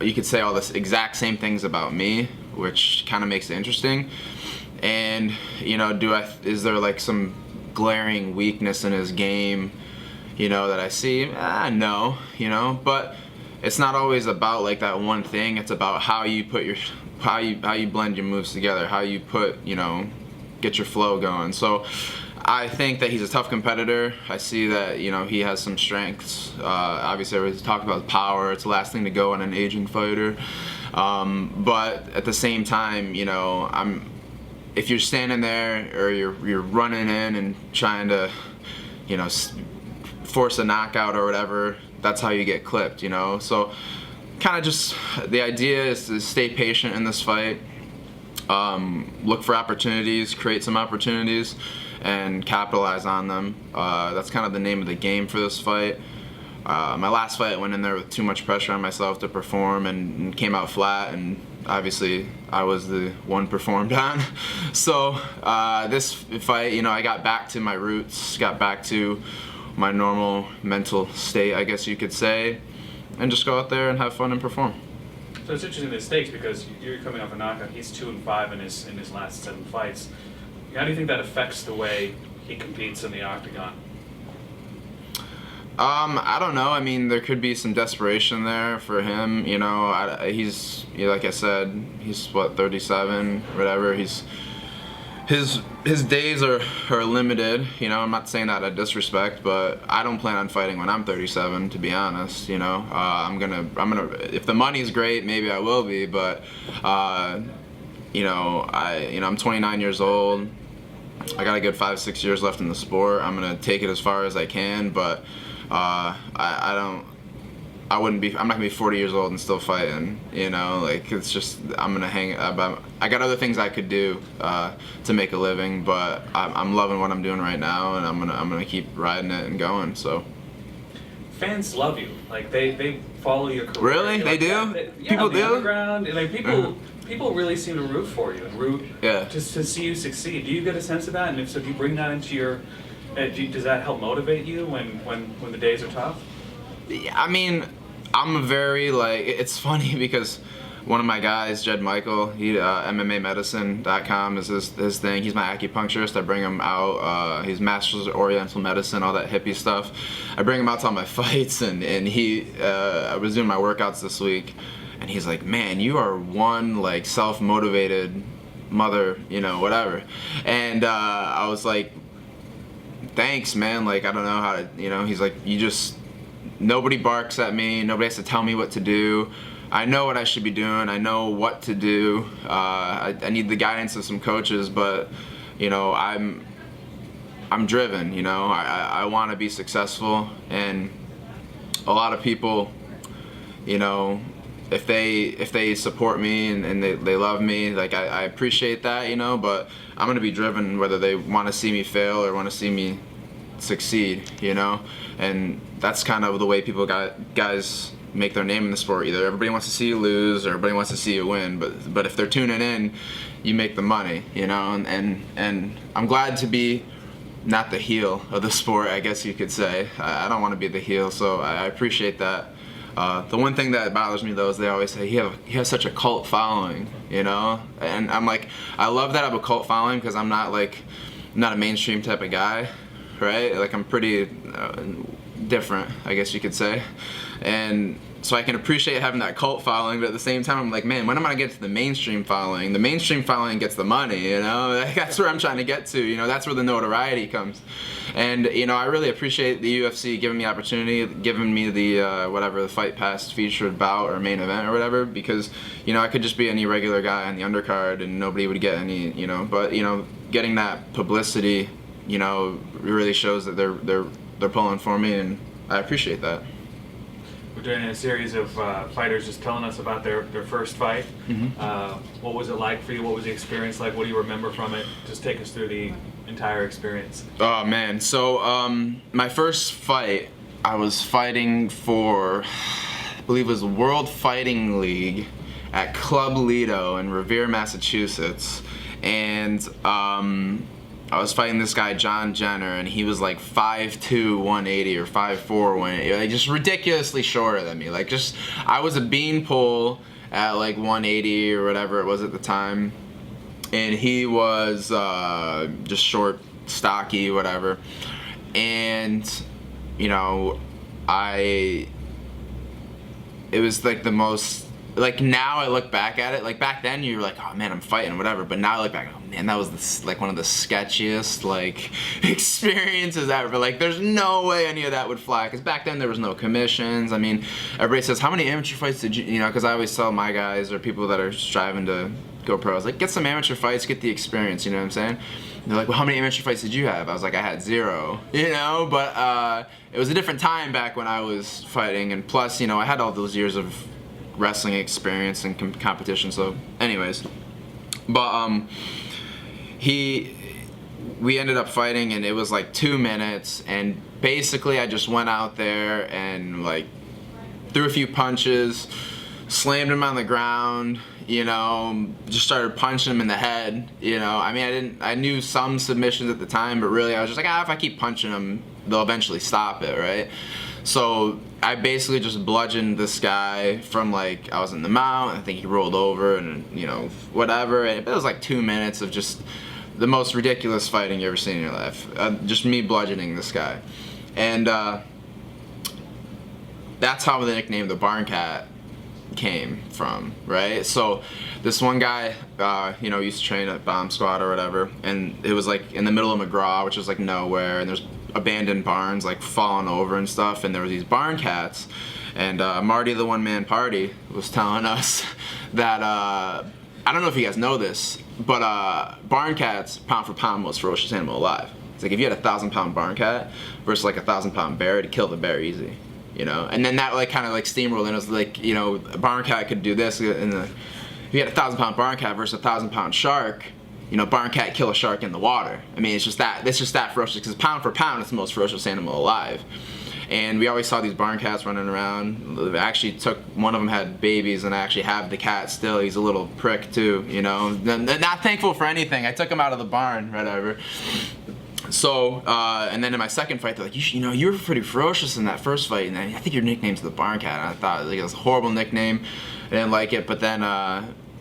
you could say all the exact same things about me, which kind of makes it interesting. And is there like some glaring weakness in his game, that I see? No, but it's not always about like that one thing. It's about how you put how you blend your moves together, how you get your flow going. So I think that he's a tough competitor. I see that he has some strengths. Obviously, everybody's talked about power. It's the last thing to go on an aging fighter. But at the same time, if you're standing there or you're running in and trying to, force a knockout or whatever, that's how you get clipped, So kind of just the idea is to stay patient in this fight, look for opportunities, create some opportunities, and capitalize on them. That's kind of the name of the game for this fight. My last fight, I went in there with too much pressure on myself to perform and came out flat, and obviously I was the one performed on. So this fight, I got back to my roots, got back to my normal mental state, I guess you could say, and just go out there and have fun and perform. So it's interesting the stakes, because you're coming off a knockout. He's 2-5 in his last 7 fights. How do you think that affects the way he competes in the octagon? I don't know. I mean, there could be some desperation there for him. He's like I said, he's 37, whatever. His days are limited. I'm not saying that out of disrespect, but I don't plan on fighting when I'm 37, to be honest. I'm gonna if the money's great, maybe I will be, but I'm 29 years old. I got a good 5-6 years left in the sport. I'm gonna take it as far as I can, but I'm not gonna be 40 years old and still fighting, it's just, I'm gonna hang up. I got other things I could do to make a living, but I'm loving what I'm doing right now, and I'm gonna keep riding it and going. So fans love you, like they follow your career. Really? They do? Yeah, people on the do? Underground, like people really seem to root for you and root just to see you succeed. Do you get a sense of that? And if so, do you bring that into your does that help motivate you when the days are tough? Yeah, I mean, I'm a very, it's funny because one of my guys, Jed Michael, he MMAmedicine.com is his thing. He's my acupuncturist. I bring him out. He's Masters of Oriental Medicine, all that hippie stuff. I bring him out to all my fights, and I was doing my workouts this week, and he's like, man, you are one self-motivated mother, whatever. And I was like, thanks, man. I don't know how to, he's like, nobody barks at me. Nobody has to tell me what to do. I know what I should be doing. I know what to do. I need the guidance of some coaches, but I'm driven. I want to be successful, and a lot of people, if they support me and they love me, I appreciate that, but I'm gonna be driven whether they want to see me fail or want to see me succeed, and that's kind of the way guys make their name in the sport. Either everybody wants to see you lose or everybody wants to see you win, but if they're tuning in, you make the money, you know. And I'm glad to be not the heel of the sport, I guess you could say. I don't want to be the heel, so I appreciate that. The one thing that bothers me though is they always say he has such a cult following, you know. And I'm like, I love that I have a cult following because I'm not a mainstream type of guy, right? Like I'm pretty different, I guess you could say. And so I can appreciate having that cult following, but at the same time I'm like, man, when am I gonna get to the mainstream following? The mainstream following gets the money, you know. That's where I'm trying to get to, you know. That's where the notoriety comes. And you know, I really appreciate the UFC giving me opportunity, giving me the whatever, the Fight Pass featured bout or main event or whatever, because you know I could just be any regular guy on the undercard and nobody would get any, you know. But you know, getting that publicity, you know, really shows that they're pulling for me, and I appreciate that. We're doing a series of fighters just telling us about their first fight. What was it like for you? What was the experience like? What do you remember from it? Just take us through the entire experience. Oh man, so my first fight, I was fighting for, I believe it was World Fighting League at Club Lido in Revere, Massachusetts, and I was fighting this guy, John Jenner, and he was like 5'2", 180 or 5'4", 180, like just ridiculously shorter than me. Like just, I was a beanpole at like 180 or whatever it was at the time, and he was just short, stocky, whatever. And you know, it was like the most, like now I look back at it, like back then you were like, oh man, I'm fighting, whatever. But now I look back, oh man, that was like one of the sketchiest like experiences ever. Like there's no way any of that would fly, because back then there was no commissions. I mean, everybody says, how many amateur fights did you know, because I always tell my guys or people that are striving to go pro, I was like, get some amateur fights, get the experience, you know what I'm saying? And they're like, well, how many amateur fights did you have? I was like, I had 0, you know. But it was a different time back when I was fighting, and plus, you know, I had all those years of wrestling experience and competition. So anyways, but we ended up fighting, and it was like 2 minutes, and basically I just went out there and like threw a few punches, slammed him on the ground, you know, just started punching him in the head, you know. I mean, I knew some submissions at the time, but really I was just like, if I keep punching him, they'll eventually stop it, right? So I basically just bludgeoned this guy from like, I was in the mount, I think he rolled over and, you know, whatever. And it was like 2 minutes of just the most ridiculous fighting you ever seen in your life. Just me bludgeoning this guy. And that's how the nickname the Barn Cat came from, right? So this one guy, you know, used to train at Bomb Squad or whatever, and it was like in the middle of McGraw, which was like nowhere, and there's abandoned barns like falling over and stuff, and there were these barn cats, and Marty the One Man Party was telling us that I don't know if you guys know this, but barn cats, pound for pound, most ferocious animal alive. It's like if you had a 1,000-pound barn cat versus like a 1,000-pound bear, it'd kill the bear easy, you know. And then that like kind of like steamrolled, and it was like, you know, a barn cat could do this, and if you had a 1,000-pound barn cat versus a 1,000-pound shark, you know, barn cat kill a shark in the water. I mean, it's just that ferocious, because pound for pound, it's the most ferocious animal alive. And we always saw these barn cats running around. I actually one of them had babies, and I actually have the cat still. He's a little prick too, you know. Not thankful for anything. I took him out of the barn, whatever. So, and then in my second fight, they're like, you know, you were pretty ferocious in that first fight, and I think your nickname's the Barn Cat. And I thought like, it was a horrible nickname. I didn't like it, but then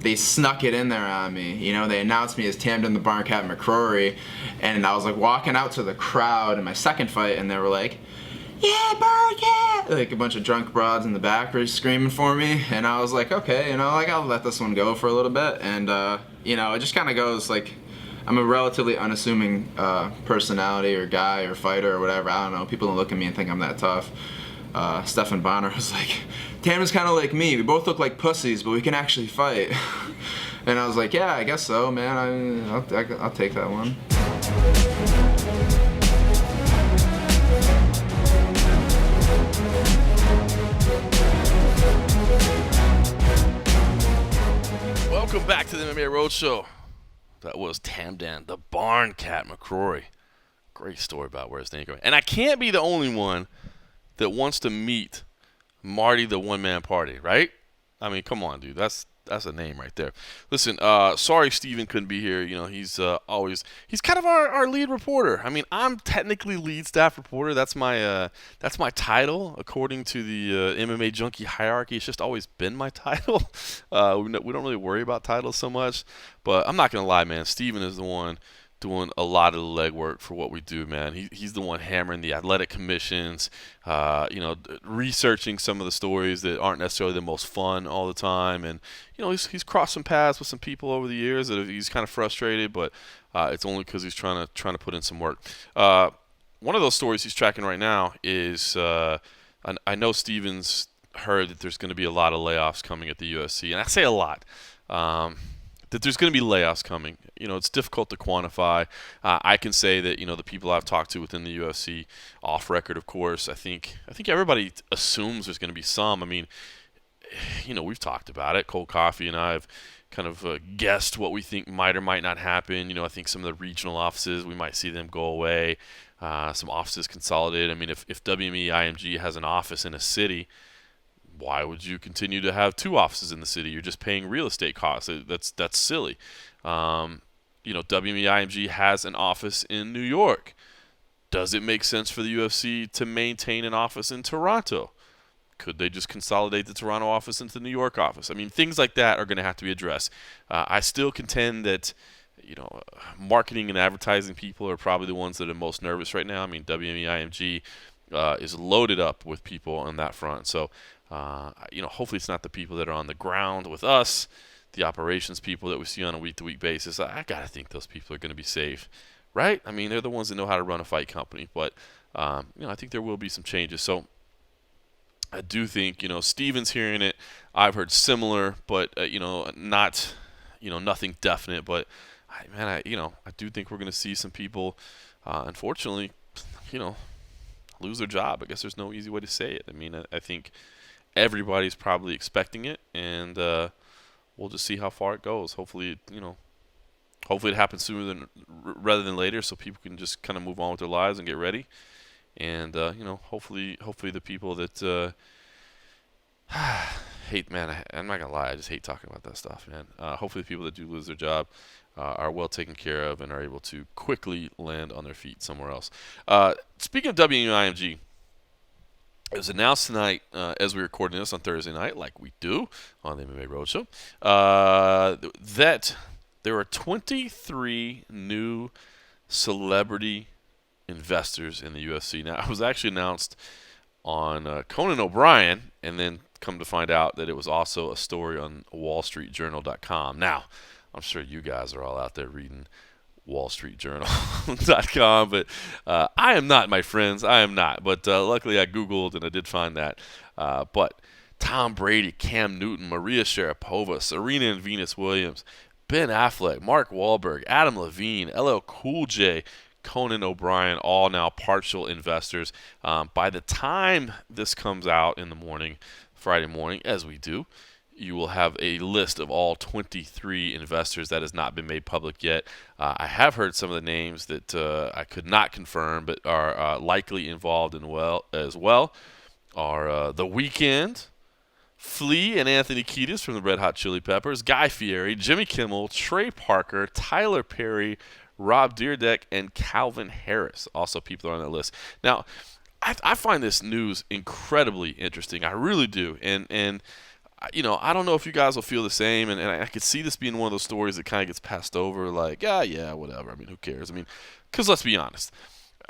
they snuck it in there on me. You know, they announced me as Tamdan the Barn Cat McCrory, and I was like walking out to the crowd in my second fight, and they were like, yeah, Barn Cat! Like a bunch of drunk broads in the back were screaming for me, and I was like, okay, you know, like I'll let this one go for a little bit, and you know, it just kind of goes like, I'm a relatively unassuming personality or guy or fighter or whatever. I don't know. People don't look at me and think I'm that tough. Stefan Bonner was like, Tam's kind of like me. We both look like pussies, but we can actually fight. And I was like, yeah, I guess so, man. I'll take that one. Welcome back to the MMA Roadshow. That was Tamdan, the Barn Cat McCrory. Great story about where his name goes. And I can't be the only one that wants to meet Marty the One Man Party, right? I mean, come on, dude. That's a name right there. Listen, sorry Steven couldn't be here. You know, he's kind of our lead reporter. I mean, I'm technically lead staff reporter. That's my title according to the MMA Junkie hierarchy. It's just always been my title. We don't really worry about titles so much, but I'm not gonna lie, man. Steven is the one doing a lot of the legwork for what we do, man. He's the one hammering the athletic commissions, researching some of the stories that aren't necessarily the most fun all the time. And, he's crossed some paths with some people over the years that he's kind of frustrated, but it's only because he's trying to put in some work. One of those stories he's tracking right now is I know Steven's heard that there's going to be a lot of layoffs coming at the UFC, and I say a lot. That there's going to be layoffs coming. It's difficult to quantify. I can say that, the people I've talked to within the UFC, off record, of course, I think everybody assumes there's going to be some. I mean, we've talked about it. Cold Coffee and I have kind of guessed what we think might or might not happen. I think some of the regional offices, we might see them go away. Some offices consolidate. I mean, if WME IMG has an office in a city, why would you continue to have two offices in the city? You're just paying real estate costs. That's silly. WME IMG has an office in New York. Does it make sense for the UFC to maintain an office in Toronto? Could they just consolidate the Toronto office into the New York office? I mean, things like that are going to have to be addressed. I still contend that, marketing and advertising people are probably the ones that are most nervous right now. I mean, WME IMG is loaded up with people on that front. So, hopefully it's not the people that are on the ground with us, the operations people that we see on a week-to-week basis. I got to think those people are going to be safe, right? I mean, they're the ones that know how to run a fight company. But, I think there will be some changes. So I do think, Steven's hearing it. I've heard similar, but, not, nothing definite. But, I do think we're going to see some people, unfortunately, lose their job. I guess there's no easy way to say it. I mean, I think everybody's probably expecting it, and we'll just see how far it goes. Hopefully it happens sooner rather than later, so people can just kind of move on with their lives and get ready. And hopefully the people that hate, man, I'm not gonna lie, I just hate talking about that stuff, man. Hopefully the people that do lose their job are well taken care of and are able to quickly land on their feet somewhere else. Speaking of WMIMG, it was announced tonight, as we were recording this on Thursday night, like we do on the MMA Roadshow, that there are 23 new celebrity investors in the UFC. Now, it was actually announced on Conan O'Brien, and then come to find out that it was also a story on WallStreetJournal.com. Now, I'm sure you guys are all out there reading WallStreetJournal.com, but I am not, my friends. I am not. But luckily I Googled and I did find that. But Tom Brady, Cam Newton, Maria Sharapova, Serena and Venus Williams, Ben Affleck, Mark Wahlberg, Adam Levine, LL Cool J, Conan O'Brien, all now partial investors. By the time this comes out in the morning, Friday morning, as we do, you will have a list of all 23 investors that has not been made public yet. I have heard some of the names that I could not confirm, but are likely involved as well. Are The Weeknd, Flea and Anthony Kiedis from the Red Hot Chili Peppers, Guy Fieri, Jimmy Kimmel, Trey Parker, Tyler Perry, Rob Dyrdek, and Calvin Harris. Also, people are on that list. Now, I find this news incredibly interesting. I really do, and I don't know if you guys will feel the same, and I could see this being one of those stories that kind of gets passed over, like, yeah, whatever. I mean, who cares? I mean, because let's be honest,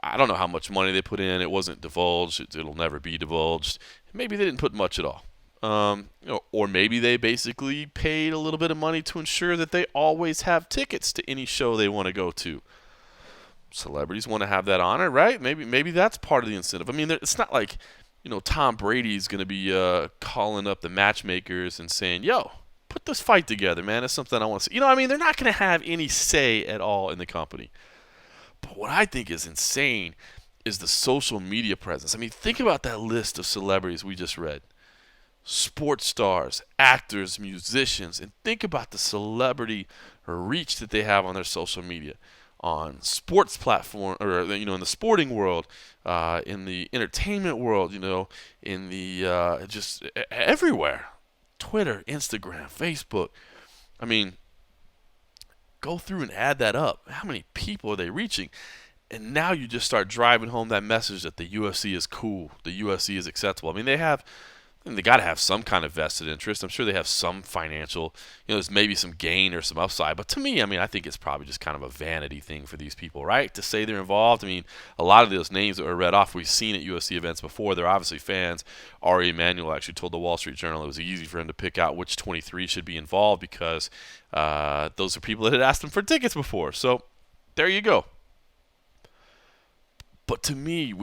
I don't know how much money they put in. It wasn't divulged. It'll never be divulged. Maybe they didn't put much at all. Or maybe they basically paid a little bit of money to ensure that they always have tickets to any show they want to go to. Celebrities want to have that honor, right? Maybe that's part of the incentive. I mean, it's not like, Tom Brady's going to be calling up the matchmakers and saying, yo, put this fight together, man. It's something I want to see. They're not going to have any say at all in the company. But what I think is insane is the social media presence. I mean, think about that list of celebrities we just read. Sports stars, actors, musicians, and think about the celebrity reach that they have on their social media. on sports platform, or in the sporting world, in the entertainment world, in the just everywhere, Twitter, Instagram, Facebook. I mean, go through and add that up. How many people are they reaching? And now you just start driving home that message that the UFC is cool, the UFC is acceptable. I mean, they got to have some kind of vested interest. I'm sure they have some financial, there's maybe some gain or some upside. But to me, I mean, I think it's probably just kind of a vanity thing for these people, right? To say they're involved. I mean, a lot of those names that were read off, we've seen at UFC events before. They're obviously fans. Ari Emanuel actually told the Wall Street Journal it was easy for him to pick out which 23 should be involved because those are people that had asked him for tickets before. So there you go. But to me,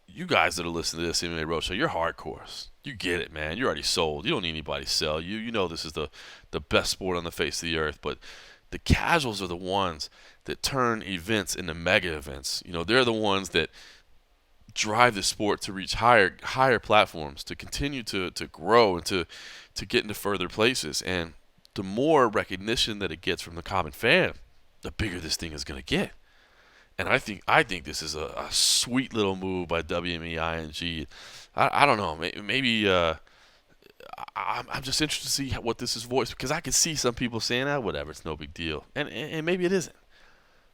you guys that are listening to this MMA Roadshow, you're hardcores. You get it, man. You're already sold. You don't need anybody to sell you. You know this is the best sport on the face of the earth. But the casuals are the ones that turn events into mega events. They're the ones that drive the sport to reach higher platforms, to continue to grow and to get into further places. And the more recognition that it gets from the common fan, the bigger this thing is going to get. And I think this is a sweet little move by WME-ING. I don't know. Maybe I'm just interested to see what this is voiced, because I can see some people saying, whatever, it's no big deal. And maybe it isn't.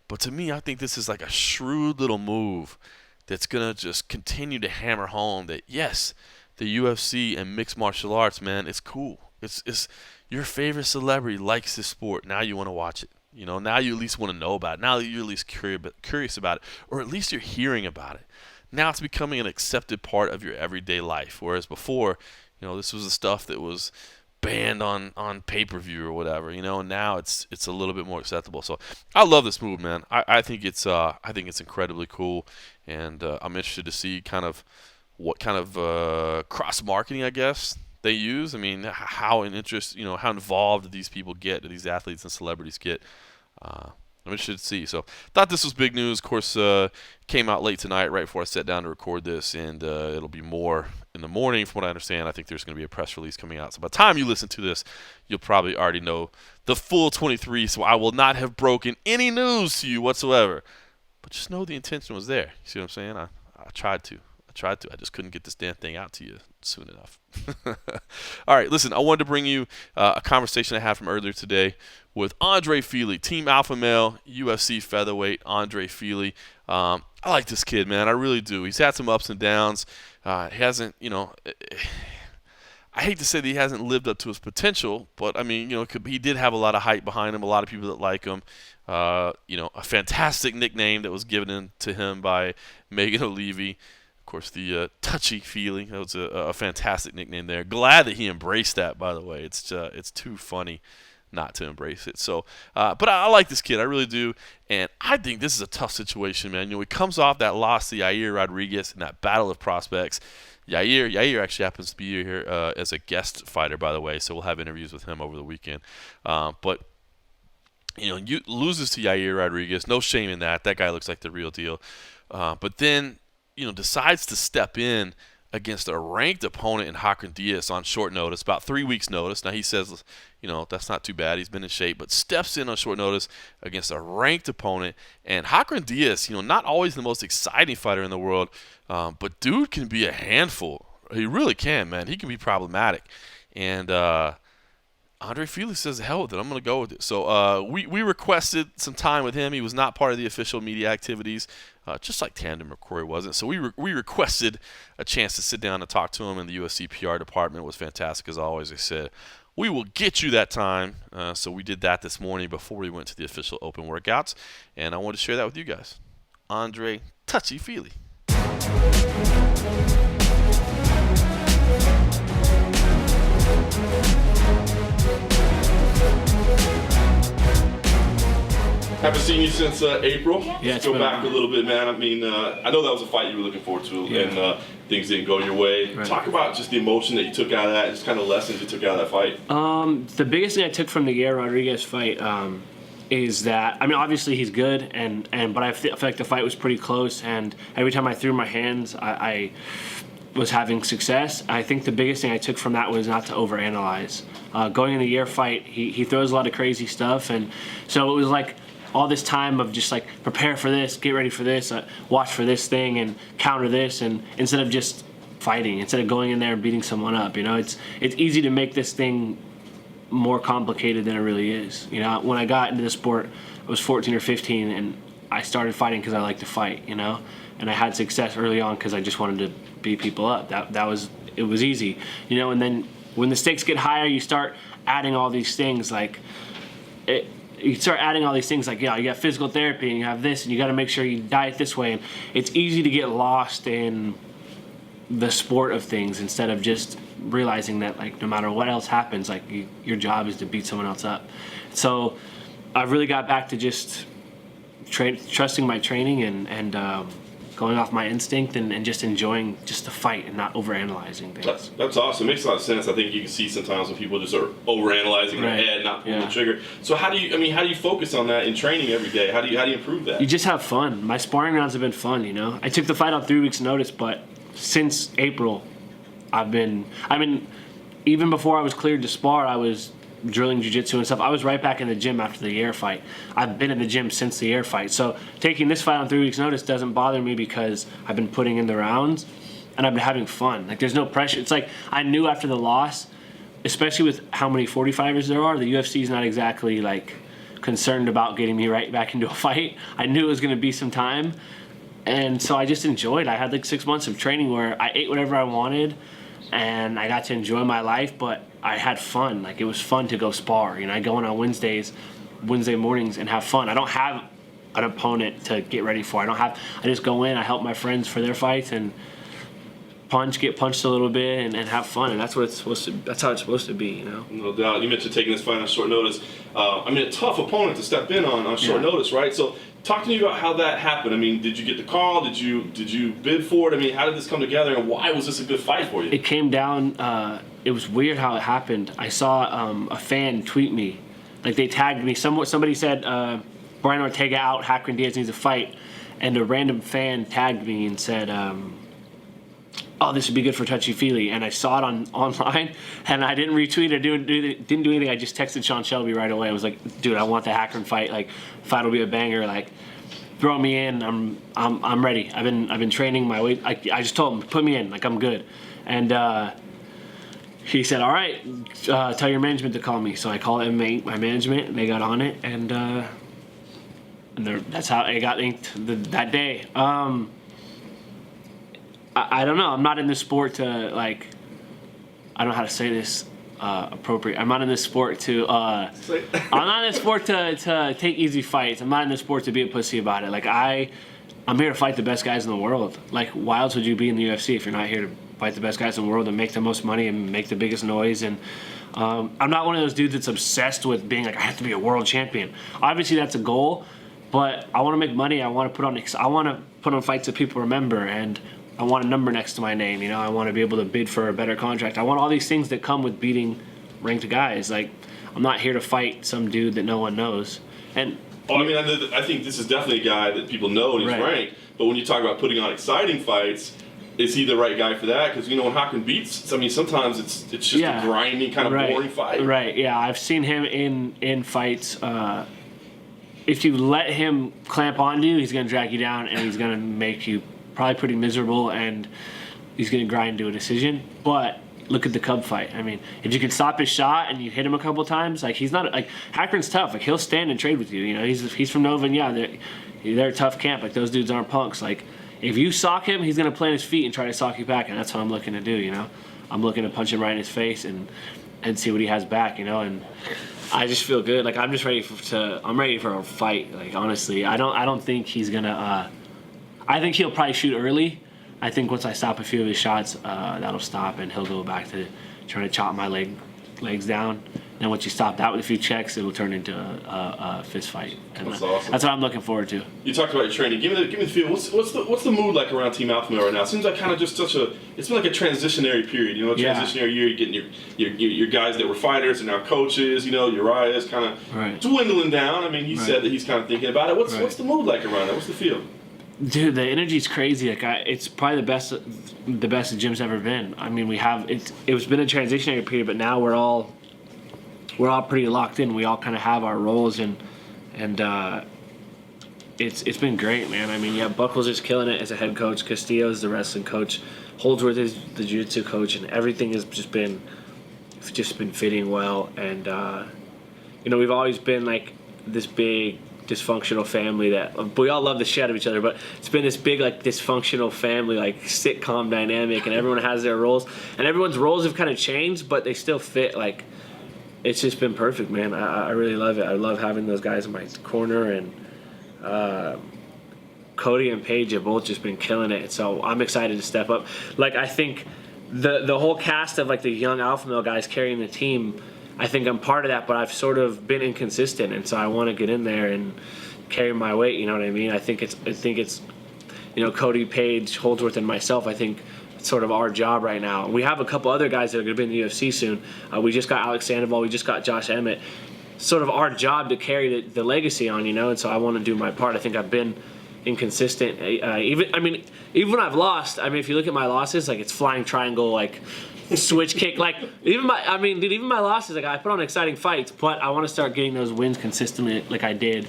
But to me, I think this is like a shrewd little move that's going to just continue to hammer home that, yes, the UFC and mixed martial arts, man, it's cool. It's your favorite celebrity likes this sport. Now you want to watch it. Now you at least want to know about it. Now you're at least curious about it, or at least you're hearing about it. Now it's becoming an accepted part of your everyday life, whereas before, this was the stuff that was banned on pay-per-view or whatever, and now it's a little bit more acceptable. So I love this move, man. I think it's incredibly cool, and I'm interested to see what kind of cross-marketing, I guess, they use. I mean, how involved do these people get, do these athletes and celebrities get? I'm interested to see. So thought this was big news. Of course, came out late tonight, right before I sat down to record this, and it'll be more in the morning from what I understand. I think there's going to be a press release coming out. So by the time you listen to this, you'll probably already know the full 23, so I will not have broken any news to you whatsoever. But just know the intention was there. You see what I'm saying? I tried to. I just couldn't get this damn thing out to you soon enough. All right, listen, I wanted to bring you a conversation I had from earlier today with Andre Fili, Team Alpha Male, UFC featherweight Andre Fili. I like this kid, man. I really do. He's had some ups and downs. He hasn't, I hate to say that he hasn't lived up to his potential, but, I mean, he did have a lot of hype behind him, a lot of people that like him. A fantastic nickname that was given to him by Megan O'Leary. Of course, the touchy feeling. That was a fantastic nickname there. Glad that he embraced that, by the way. It's too funny not to embrace it. So, but I like this kid. I really do. And I think this is a tough situation, man. He comes off that loss to Yair Rodriguez in that battle of prospects. Yair actually happens to be here as a guest fighter, by the way. So we'll have interviews with him over the weekend. But you loses to Yair Rodriguez. No shame in that. That guy looks like the real deal. But then, decides to step in against a ranked opponent in Hakron Diaz on short notice, about 3 weeks' notice. Now, he says, that's not too bad. He's been in shape, but steps in on short notice against a ranked opponent. And Hakron Diaz, not always the most exciting fighter in the world, but dude can be a handful. He really can, man. He can be problematic. And Andre Fili says, hell with it. I'm going to go with it. So we requested some time with him. He was not part of the official media activities, just like Tamdan McCrory wasn't. So we requested a chance to sit down and talk to him, and the UFC PR department was fantastic, as always. They said, we will get you that time. So we did that this morning before we went to the official open workouts, and I wanted to share that with you guys. Andre Touchy Fili. Haven't seen you since April. Yeah, Let's go back a little bit, man. I mean, I know that was a fight you were looking forward to, and things didn't go your way. Right. Talk about just the emotion that you took out of that, just kind of lessons you took out of that fight. The biggest thing I took from the Yair Rodriguez fight is that, I mean, obviously he's good, but I feel like the fight was pretty close, and every time I threw my hands, I was having success. I think the biggest thing I took from that was not to overanalyze. Going in the Yair fight, he throws a lot of crazy stuff, and so it was like all this time of just like prepare for this, get ready for this, watch for this thing, and counter this, and instead of just fighting, instead of going in there and beating someone up. It's easy to make this thing more complicated than it really is. When I got into the sport, I was 14 or 15, and I started fighting because I like to fight. And I had success early on because I just wanted to beat people up. It was easy. And then when the stakes get higher, you start adding all these things like you got physical therapy and you have this, and you got to make sure you diet this way, and it's easy to get lost in the sport of things instead of just realizing that like no matter what else happens, like your job is to beat someone else up. So I've really got back to just trusting my training and going off my instinct and just enjoying just the fight and not overanalyzing things. That's awesome. It makes a lot of sense. I think you can see sometimes when people just are overanalyzing in their head, not pulling the trigger. So how do you focus on that in training every day? How do you improve that? You just have fun. My sparring rounds have been fun. I took the fight on 3 weeks' notice, but since April, even before I was cleared to spar, I was drilling jiu-jitsu and stuff. I was right back in the gym after the air fight. I've been in the gym since the air fight. So taking this fight on 3 weeks' notice doesn't bother me because I've been putting in the rounds and I've been having fun. Like there's no pressure. It's like I knew after the loss, especially with how many 45ers there are, the UFC is not exactly like concerned about getting me right back into a fight. I knew it was going to be some time. And so I just enjoyed. I had like 6 months of training where I ate whatever I wanted and I got to enjoy my life, but I had fun. Like it was fun to go spar. I go in on Wednesday mornings and have fun. I don't have an opponent to get ready for. I just go in, I help my friends for their fights and get punched a little bit and have fun. And that's how it's supposed to be, No doubt. You mentioned taking this fight on short notice. A tough opponent to step in on short notice, right? So talk to me about how that happened. Did you get the call? Did you bid for it? How did this come together, and why was this a good fight for you? It came down. It was weird how it happened. I saw a fan tweet me, like they tagged me. Somebody said Brian Ortega out, Hackman Diaz needs a fight, and a random fan tagged me and said, "Oh, this would be good for Touchy Fili." And I saw it online, and I didn't retweet or didn't do anything. I just texted Sean Shelby right away. I was like, "Dude, I want the Hackman fight. Like, fight will be a banger. Like, throw me in. I'm ready. I've been training my weight. I just told him, put me in. Like, I'm good." And he said, "All right, tell your management to call me." So I called my management, and they got on it, and that's how it got inked that day. I don't know. I'm not in this sport to I don't know how to say this appropriate. I'm not in this sport to. I'm not in this sport to take easy fights. I'm not in this sport to be a pussy about it. I'm here to fight the best guys in the world. Like, why else would you be in the UFC if you're not here to fight the best guys in the world and make the most money and make the biggest noise? And I'm not one of those dudes that's obsessed with being like, I have to be a world champion. Obviously, that's a goal, but I want to make money. I want to put on fights that people remember, and I want a number next to my name. I want to be able to bid for a better contract. I want all these things that come with beating ranked guys. Like, I'm not here to fight some dude that no one knows. And I think this is definitely a guy that people know and he's ranked. But when you talk about putting on exciting fights, is he the right guy for that? Because when Hackman beats, sometimes it's just a grinding kind of boring fight. Right. Yeah, I've seen him in fights. If you let him clamp onto you, he's going to drag you down and he's going to make you probably pretty miserable, and he's going to grind to a decision. But look at the Cub fight. If you can stop his shot and you hit him a couple times, he's not Hackman's tough. He'll stand and trade with you. He's from Nova, and they're a tough camp. Those dudes aren't punks. If you sock him, he's going to plant his feet and try to sock you back, and that's what I'm looking to do. I'm looking to punch him right in his face and see what he has back. And I just feel good. I'm just ready I'm ready for a fight. Honestly, I don't think he's gonna. I think he'll probably shoot early. I think once I stop a few of his shots, that'll stop, and he'll go back to trying to chop my legs down. And once you stop that with a few checks, it'll turn into a fist fight. And that's awesome. That's what I'm looking forward to. You talked about your training. Give me the feel. What's the mood like around Team Alpha Male right now? It seems like kind of just it's been like a transitionary period. Transitionary year. You're getting your guys that were fighters and now coaches. Uriah's kind of dwindling down. He said that he's kind of thinking about it. What's the mood like around that? What's the feel? Dude, the energy's crazy. It's probably the best the gym's ever been. It's been a transitionary period, but now we're all pretty locked in. We all kind of have our roles, and it's been great, man. I mean, yeah, Buckles is killing it as a head coach. Castillo's the wrestling coach. Holdsworth is the jiu-jitsu coach, and everything has just been fitting well. And we've always been like this big dysfunctional family that we all love the shit out of each other, but it's been this big like dysfunctional family, like sitcom dynamic, and everyone has their roles, and everyone's roles have kind of changed, but they still fit. Like, it's just been perfect, man. I really love it. I love having those guys in my corner, and Cody and Paige have both just been killing it. So I'm excited to step up. Like, I think the whole cast of like the young alpha male guys carrying the team, I think I'm part of that, but I've sort of been inconsistent, and so I want to get in there and carry my weight. You know what I mean? I think it's Cody, Paige, Holdsworth, and myself. I think it's sort of our job right now. We have a couple other guys that are going to be in the UFC soon. We just got Alex Sandoval. We just got Josh Emmett. Sort of our job to carry the legacy on, and so I want to do my part. I think I've been inconsistent. Even when I've lost, if you look at my losses, like it's flying triangle, like switch kick, like even my losses, like I put on exciting fights, but I want to start getting those wins consistently, like I did,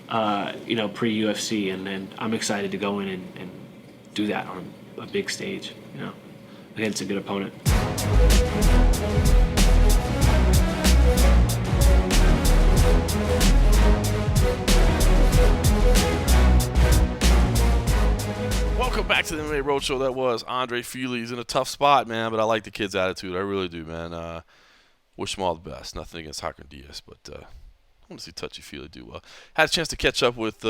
pre-UFC, and I'm excited to go in and do that on a big stage, against a good opponent. Welcome back to the MMA Roadshow. That was Andre Fili. He's in a tough spot, man, but I like the kid's attitude. I really do, man. Wish him all the best. Nothing against Hakan Diaz, but I want to see Touchy Fili do well. Had a chance to catch up with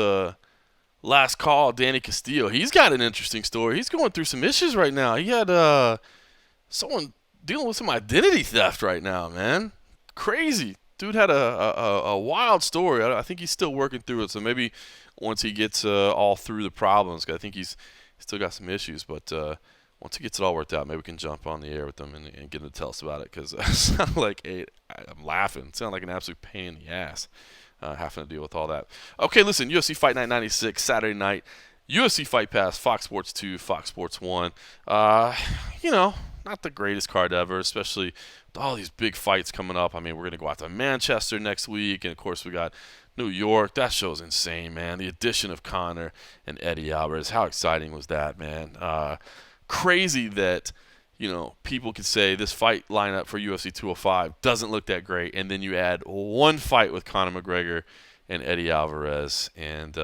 Last Call, Danny Castillo. He's got an interesting story. He's going through some issues right now. He had someone dealing with some identity theft right now, man. Crazy. Dude had a wild story. I think he's still working through it, so maybe once he gets all through the problems, 'cause I think he's still got some issues, but once he gets it all worked out, maybe we can jump on the air with him and get him to tell us about it, because I'm laughing. It sounded like an absolute pain in the ass having to deal with all that. Okay, listen, UFC Fight Night 96, Saturday night, UFC Fight Pass, Fox Sports 2, Fox Sports 1. Not the greatest card ever, especially with all these big fights coming up. We're going to go out to Manchester next week, and of course we got New York. That show's insane, man. The addition of Conor and Eddie Alvarez. How exciting was that, man? Crazy that, people could say this fight lineup for UFC 205 doesn't look that great, and then you add one fight with Conor McGregor and Eddie Alvarez, and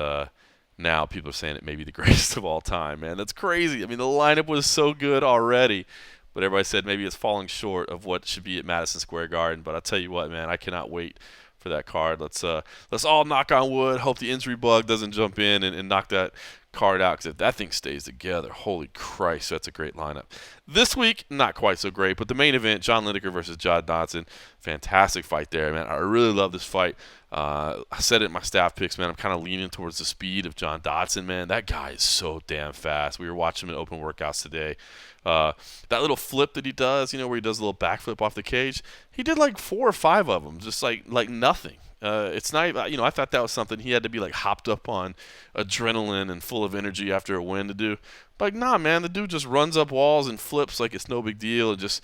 now people are saying it may be the greatest of all time, man. That's crazy. The lineup was so good already, but everybody said maybe it's falling short of what should be at Madison Square Garden. But I'll tell you what, man, I cannot wait for that card. Let's all knock on wood. Hope the injury bug doesn't jump in and knock that card out, because if that thing stays together, holy Christ, that's a great lineup. This week, not quite so great, but the main event, John Lineker versus John Dodson, fantastic fight there, man. I really love this fight. I said it in my staff picks, man. I'm kind of leaning towards the speed of John Dodson, man. That guy is so damn fast. We were watching him in open workouts today. That little flip that he does, where he does a little backflip off the cage, he did like 4 or 5 of them, just like nothing. It's not, I thought that was something he had to be like hopped up on adrenaline and full of energy after a win to do. But nah, man, the dude just runs up walls and flips like it's no big deal, and just,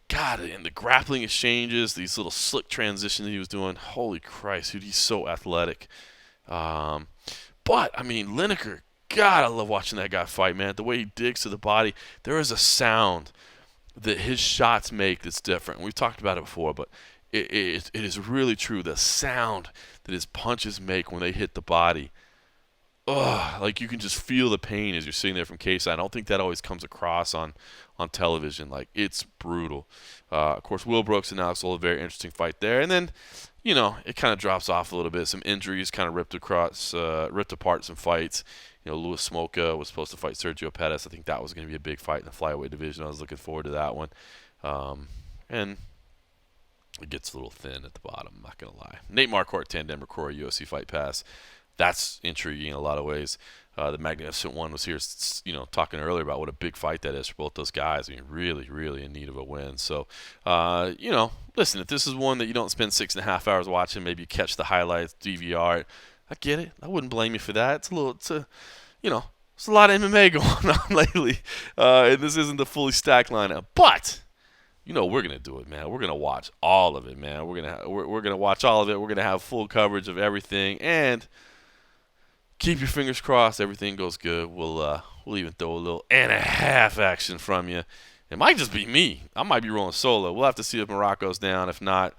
God, and the grappling exchanges, these little slick transitions he was doing, holy Christ, dude, he's so athletic. But, Lineker, God, I love watching that guy fight, man. The way he digs to the body, there is a sound that his shots make that's different. We've talked about it before, but it is really true. The sound that his punches make when they hit the body, like you can just feel the pain as you're sitting there from K-side. I don't think that always comes across on television. Like, it's brutal. Of course, Will Brooks and Alex Oliveira, very interesting fight there. And then, it kind of drops off a little bit. Some injuries kind of ripped apart some fights. Louis Smolka was supposed to fight Sergio Pettis. I think that was going to be a big fight in the flyweight division. I was looking forward to that one. And it gets a little thin at the bottom, I'm not going to lie. Nate Marquardt, Tamdan McCrory, UFC Fight Pass. That's intriguing in a lot of ways. The Magnificent One was here, talking earlier about what a big fight that is for both those guys. Really, really in need of a win. So, listen, if this is one that you don't spend 6.5 hours watching, maybe you catch the highlights, DVR it. I get it. I wouldn't blame you for that. It's a lot of MMA going on lately, and this isn't the fully stacked lineup. But we're gonna do it, man. We're gonna watch all of it, man. We're gonna watch all of it. We're gonna have full coverage of everything, and keep your fingers crossed. Everything goes good. We'll even throw a little and a half action from you. It might just be me. I might be rolling solo. We'll have to see if Marrocco's down. If not,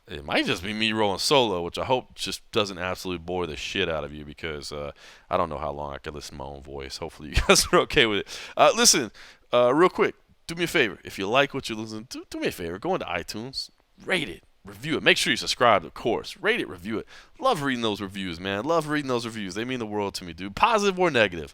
it might just be me rolling solo, which I hope just doesn't absolutely bore the shit out of you, because I don't know how long I can listen to my own voice. Hopefully you guys are okay with it. Listen, real quick, do me a favor. If you like what you're listening to, do me a favor. Go into iTunes, rate it, review it. Make sure you subscribe, of course. Rate it, review it. Love reading those reviews, man. Love reading those reviews. They mean the world to me, dude. Positive or negative.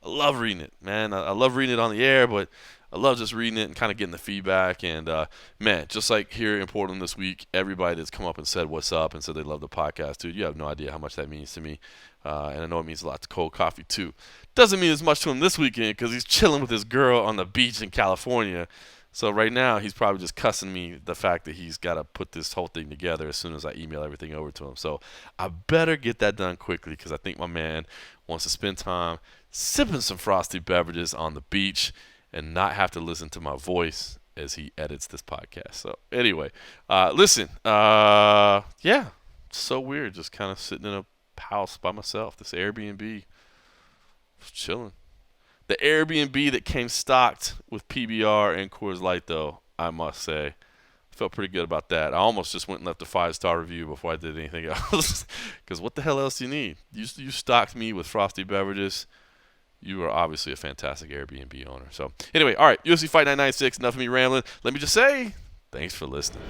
I love reading it, man. I love reading it on the air, but I love just reading it and kind of getting the feedback. And, man, just like here in Portland this week, everybody that's come up and said what's up and said they love the podcast, dude, you have no idea how much that means to me. And I know it means a lot to Cold Coffee, too. Doesn't mean as much to him this weekend because he's chilling with his girl on the beach in California. So right now he's probably just cussing me the fact that he's got to put this whole thing together as soon as I email everything over to him. So I better get that done quickly because I think my man wants to spend time sipping some frosty beverages on the beach and not have to listen to my voice as he edits this podcast. So anyway, listen, yeah, so weird just kind of sitting in a house by myself, this Airbnb, just chilling. The Airbnb that came stocked with PBR and Coors Light, though, I must say, felt pretty good about that. I almost just went and left a 5-star review before I did anything else, because what the hell else do you need? You stocked me with frosty beverages. You are obviously a fantastic Airbnb owner. So anyway, all right, UFC Fight Night 96, enough of me rambling. Let me just say, thanks for listening.